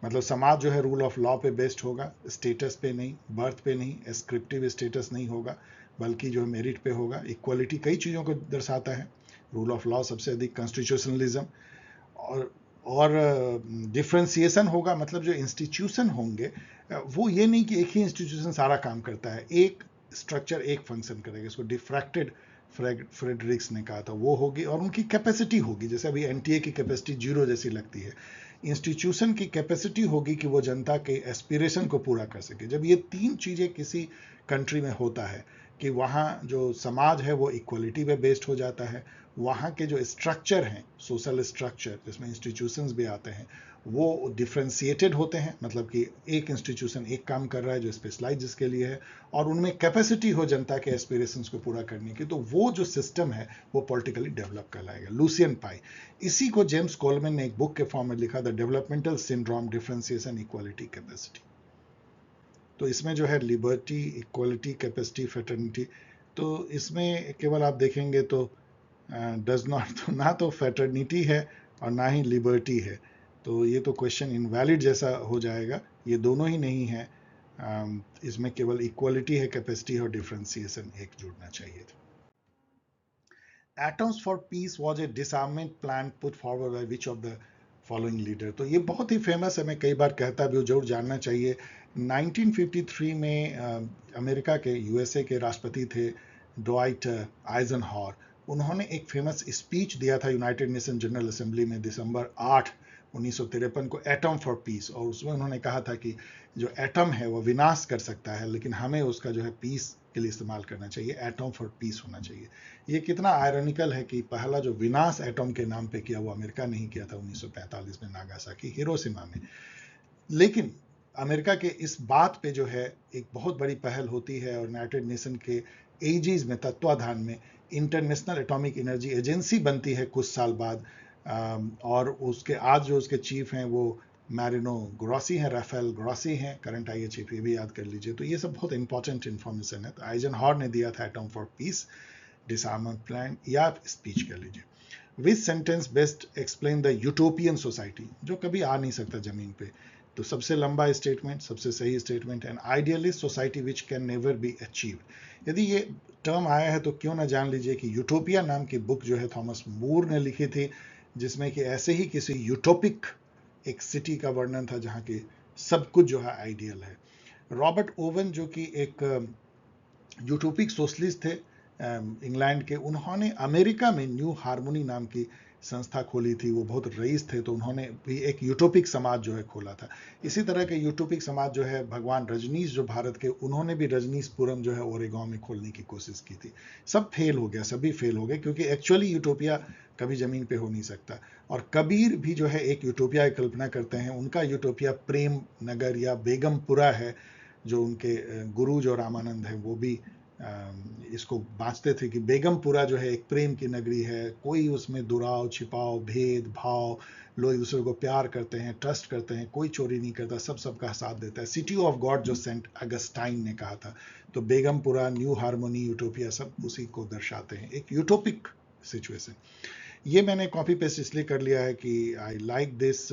मतलब समाज जो है रूल ऑफ लॉ पे बेस्ड होगा, स्टेटस पे नहीं, बर्थ पे नहीं, एस्क्रिप्टिव स्टेटस नहीं होगा, बल्कि जो है मेरिट पे होगा। इक्वलिटी कई चीज़ों को दर्शाता है, रूल ऑफ लॉ सबसे अधिक, कॉन्स्टिट्यूशनलिज्म, और डिफ्रेंसिएशन होगा, मतलब जो इंस्टीट्यूशन होंगे वो ये नहीं कि एक ही इंस्टीट्यूशन सारा काम करता है, एक स्ट्रक्चर एक फंक्शन करेगा, इसको डिफ्रैक्टेड फ्रेडरिक्स ने कहा था, वो होगी। और उनकी कैपेसिटी होगी, जैसे अभी एनटीए की कैपेसिटी जीरो जैसी लगती है, इंस्टीट्यूशन की कैपेसिटी होगी कि वो जनता के एस्पिरेशन को पूरा कर सके। जब ये तीन चीज़ें किसी कंट्री में होता है कि वहाँ जो समाज है वो इक्वलिटी पे बेस्ड हो जाता है, वहाँ के जो स्ट्रक्चर हैं, सोशल स्ट्रक्चर जिसमें इंस्टीट्यूशंस भी आते हैं, वो डिफ्रेंशिएटेड होते हैं, मतलब कि एक इंस्टीट्यूशन एक काम कर रहा है जो स्पेशलाइज जिसके लिए है, और उनमें कैपेसिटी हो जनता के एस्पिरेशंस को पूरा करने की, तो वो जो सिस्टम है वो पॉलिटिकली डेवलप कहलाएगा। लुसियन पाई, इसी को जेम्स कोलमैन ने एक बुक के फॉर्म में लिखा, the developmental syndrome, differentiation, equality, capacity. तो इसमें जो है लिबर्टी, इक्वालिटी, कैपेसिटी, फ्रेटर्निटी, तो इसमें केवल आप देखेंगे तो डज नॉट, तो ना तो फ्रेटर्निटी है और ना ही लिबर्टी है, तो ये तो क्वेश्चन इनवैलिड जैसा हो जाएगा, ये दोनों ही नहीं है। इसमें केवल इक्वालिटी है, कैपेसिटी है और डिफरेंशिएशन एक जुड़ना चाहिए था। Atoms for Peace was a disarmament plan put forward by which of the following leader? तो ये बहुत ही फेमस है, मैं कई बार कहता भी हूँ, जरूर जानना चाहिए। 1953 में अमेरिका के, यूएसए के राष्ट्रपति थे ड्वाइट आइजनहॉर, उन्होंने एक फेमस स्पीच दिया था यूनाइटेड नेशन जनरल असेंबली में दिसंबर 8 1953 को, एटम फॉर पीस, और उसमें उन्होंने कहा था कि जो एटम है वो विनाश कर सकता है, लेकिन हमें उसका जो है पीस के लिए इस्तेमाल करना चाहिए, एटम फॉर पीस होना चाहिए। ये कितना आयरनिकल है कि पहला जो विनाश एटम के नाम पे किया वो अमेरिका नहीं किया था 1945 में नागासाकी, हिरोशिमा में। लेकिन अमेरिका के इस बात पे जो है एक बहुत बड़ी पहल होती है, और यूनाइटेड नेशन के एजीज में, तत्वाधान में, इंटरनेशनल एटॉमिक एनर्जी एजेंसी बनती है कुछ साल बाद, और उसके आज जो उसके चीफ हैं वो मैरिनो ग्रॉसी हैं, राफेल ग्रॉसी हैं, करंट आईए चीफ, ये भी याद कर लीजिए। तो ये सब बहुत इंपॉर्टेंट इंफॉर्मेशन है। तो आइजनहॉर ने दिया था atom for piece, disarmament plan, या स्पीच कर लीजिए। विच sentence best explain the utopian society, जो कभी आ नहीं सकता जमीन पे, तो सबसे लंबा स्टेटमेंट, सबसे सही statement, and idealist society which can never be achieved. यदि ये टर्म आया है तो क्यों ना जान लीजिए कि यूटोपिया नाम की बुक जो है थॉमस मूर ने लिखी थी, जिसमें कि ऐसे ही किसी यूटोपिक एक सिटी का वर्णन था जहाँ की सब कुछ जो है आइडियल है। रॉबर्ट ओवन जो कि एक यूटोपिक सोशलिस्ट थे इंग्लैंड के, उन्होंने अमेरिका में न्यू हार्मोनी नाम की संस्था खोली थी, वो बहुत रईस थे, तो उन्होंने भी एक यूटोपिक समाज जो है खोला था। इसी तरह के यूटोपिक समाज जो है भगवान रजनीश जो भारत के, उन्होंने भी रजनीशपुरम जो है ओरेगॉन में खोलने की कोशिश की थी। सब फेल हो गया, सभी फेल हो गए, क्योंकि एक्चुअली यूटोपिया कभी जमीन पे हो नहीं सकता। और कबीर भी जो है एक यूटोपिया की कल्पना करते हैं, उनका यूटोपिया प्रेम नगर या बेगमपुरा है, जो उनके गुरु जो रामानंद है वो भी इसको बांचते थे कि बेगमपुरा जो है एक प्रेम की नगरी है, कोई उसमें दुराव छिपाव भेद भाव, लोग एक दूसरे को प्यार करते हैं, ट्रस्ट करते हैं, कोई चोरी नहीं करता, सब सबका साथ देता है, सिटी ऑफ गॉड जो सेंट अगस्टाइन ने कहा था। तो बेगमपुरा, न्यू हार्मोनी, यूटोपिया सब उसी को दर्शाते हैं, एक यूटोपिक सिचुएशन। ये मैंने कॉपी पेस्ट इसलिए कर लिया है कि I like this.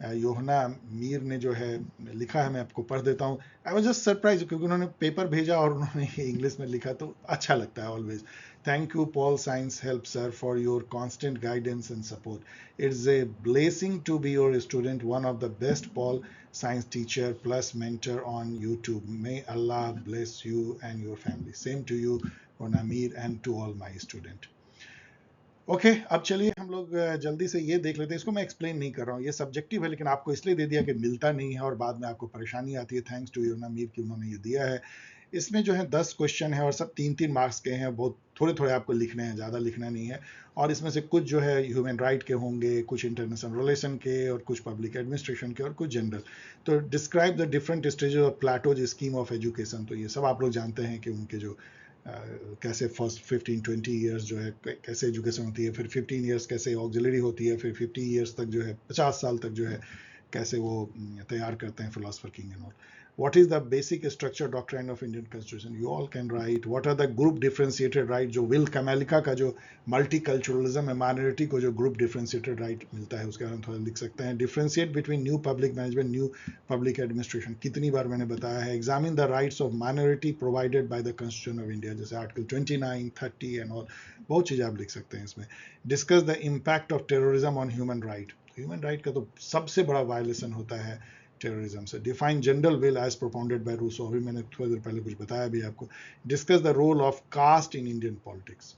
Yohana Mir ने जो है लिखा है, मैं आपको पढ़ देता हूँ। आई वॉज जस्ट सरप्राइज, क्योंकि उन्होंने पेपर भेजा और उन्होंने इंग्लिश में लिखा, तो अच्छा लगता है always. Thank you Pol Science Help sir for your constant guidance and support. It's a blessing to be your student, one of the best Pol Science teacher plus mentor on YouTube. May अल्लाह bless you and your family. Same to you Yohana Mir and to all my student. Okay अब चलिए हम लोग जल्दी से ये देख लेते हैं। इसको मैं एक्सप्लेन नहीं कर रहा हूँ, ये सब्जेक्टिव है, लेकिन आपको इसलिए दे दिया कि मिलता नहीं है और बाद में आपको परेशानी आती है। थैंक्स टू योहना मीर कि उन्होंने ये दिया है। इसमें जो है 10 क्वेश्चन है और सब 3-3 मार्क्स के हैं, बहुत थोड़े थोड़े आपको लिखने हैं, ज़्यादा लिखना नहीं है। और इसमें से कुछ जो है ह्यूमन राइट के होंगे, कुछ इंटरनेशनल रिलेशन के, और कुछ पब्लिक एडमिनिस्ट्रेशन के, और कुछ जनरल। तो describe the different stages of Plato's scheme of education, तो ये सब आप लोग जानते हैं कि उनके जो कैसे फर्स्ट 15-20 ईयर्स जो है कैसे एजुकेशन होती है, फिर 15 ईयर्स कैसे ऑक्सिलरी होती है, फिर 50 ईयर्स तक जो है 50 साल तक जो है कैसे वो तैयार करते हैं philosopher king and all. what is the basic structure doctrine of Indian Constitution? You all can write. What are the group differentiated right? जो विल कमेलिका का जो मल्टीकल्चरलिज्म है, माइनॉरिटी को जो ग्रुप डिफरेंशिएटेड राइट मिलता है उसके बारे में थोड़ा लिख सकते हैं. Differentiate between new public management, new public administration, कितनी बार मैंने बताया है. Examine the rights of minority provided by the constitution of India, जैसे आर्टिकल 29, 30 एंड ऑल. बहुत चीज़ें आप लिख सकते हैं इसमें. Discuss the impact of terrorism on human right. Human right का तो सबसे बड़ा वायलेशन होता है टेररिज्म से. Define general will as propounded by Rousseau, अभी मैंने थोड़ी देर पहले कुछ बताया भी आपको. Discuss the role of caste in Indian politics.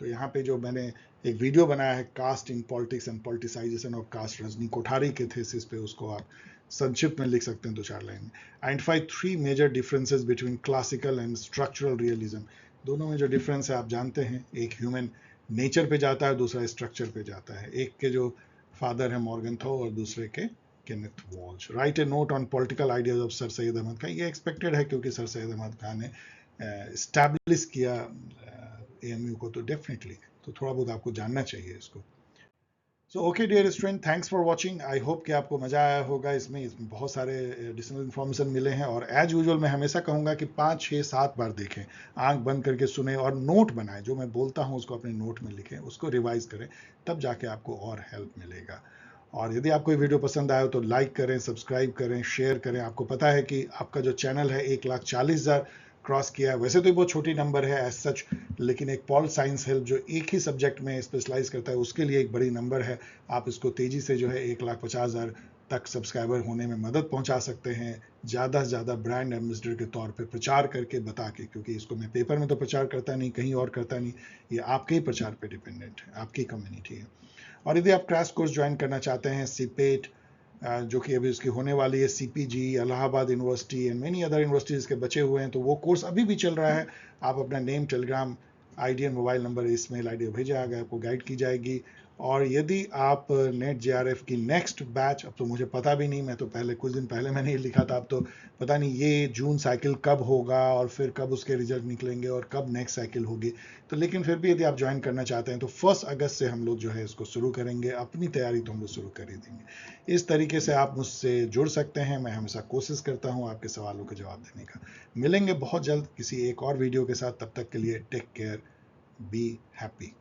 तो यहाँ पे जो मैंने एक वीडियो बनाया है, caste in politics and politicisation of caste, Rajni Kothari के थेसिस पे, उसको आप संक्षिप्त में लिख सकते हैं 2-4 लाइन में. Identify 3 major differences between classical and structural realism. दोनों में जो डिफरेंस है आप जानते हैं, एक ह्यूमन नेचर पे जाता है, दूसरा स्ट्रक्चर पे जाता है. एक के जो फादर है मॉर्गनथौ और दूसरे के Kenneth Waltz. Write a note on political ideas of sir Syed Ahmad Khan. ये एक्सपेक्टेड है क्योंकि सर सैयद अहमद खान ने एस्टैब्लिश किया एएमयू को, तो डेफिनेटली तो थोड़ा बहुत आपको जानना चाहिए इसको. So okay dear student, thanks for watching. I hope कि आपको मजा आया होगा. इसमें बहुत सारे एडिशनल इन्फॉर्मेशन मिले हैं, और एज यूजुअल मैं हमेशा कहूँगा कि 5, 6, 7 बार देखें, आंख बंद करके सुने और नोट बनाएं. जो मैं बोलता हूँ उसको अपने नोट में लिखें, उसको रिवाइज करें, तब जाके आपको और हेल्प मिलेगा. और यदि आपको ये वीडियो पसंद आया तो लाइक करें, सब्सक्राइब करें, शेयर करें. आपको पता है कि आपका जो चैनल है 1,40,000 क्रॉस किया है. वैसे तो ये बहुत छोटी नंबर है एज सच, लेकिन एक पॉल साइंस हेल्प जो एक ही सब्जेक्ट में स्पेशलाइज करता है उसके लिए एक बड़ी नंबर है. आप इसको तेजी से जो है 1,50,000 तक सब्सक्राइबर होने में मदद पहुंचा सकते हैं, ज़्यादा से ज़्यादा ब्रांड एम्बेसडर के तौर पे प्रचार करके, बता के. क्योंकि इसको मैं पेपर में तो प्रचार करता नहीं, कहीं और करता नहीं, ये आपके ही प्रचार पे डिपेंडेंट है, आपकी कम्युनिटी है. और यदि आप क्रैश कोर्स ज्वाइन करना चाहते हैं, सीपेट जो कि अभी उसकी होने वाली है, CPG, Allahabad university and many other universities के बचे हुए हैं, तो वो कोर्स अभी भी चल रहा है. आप अपना name, Telegram ID and mobile number इस मेल आईडी भेजा आगे, आपको गाइड की जाएगी. और यदि आप नेट जेआरएफ की नेक्स्ट बैच, अब तो मुझे पता भी नहीं, मैं तो पहले कुछ दिन पहले मैंने ये लिखा था, अब तो पता नहीं ये जून साइकिल कब होगा और फिर कब उसके रिजल्ट निकलेंगे और कब नेक्स्ट साइकिल होगी. तो लेकिन फिर भी यदि आप ज्वाइन करना चाहते हैं तो 1 अगस्त से हम लोग जो है इसको शुरू करेंगे. अपनी तैयारी तो हम लोग शुरू कर ही देंगे. इस तरीके से आप मुझसे जुड़ सकते हैं. मैं हमेशा कोशिश करता हूँ आपके सवालों के जवाब देने का. मिलेंगे बहुत जल्द किसी एक और वीडियो के साथ. तब तक के लिए टेक केयर, बी हैप्पी.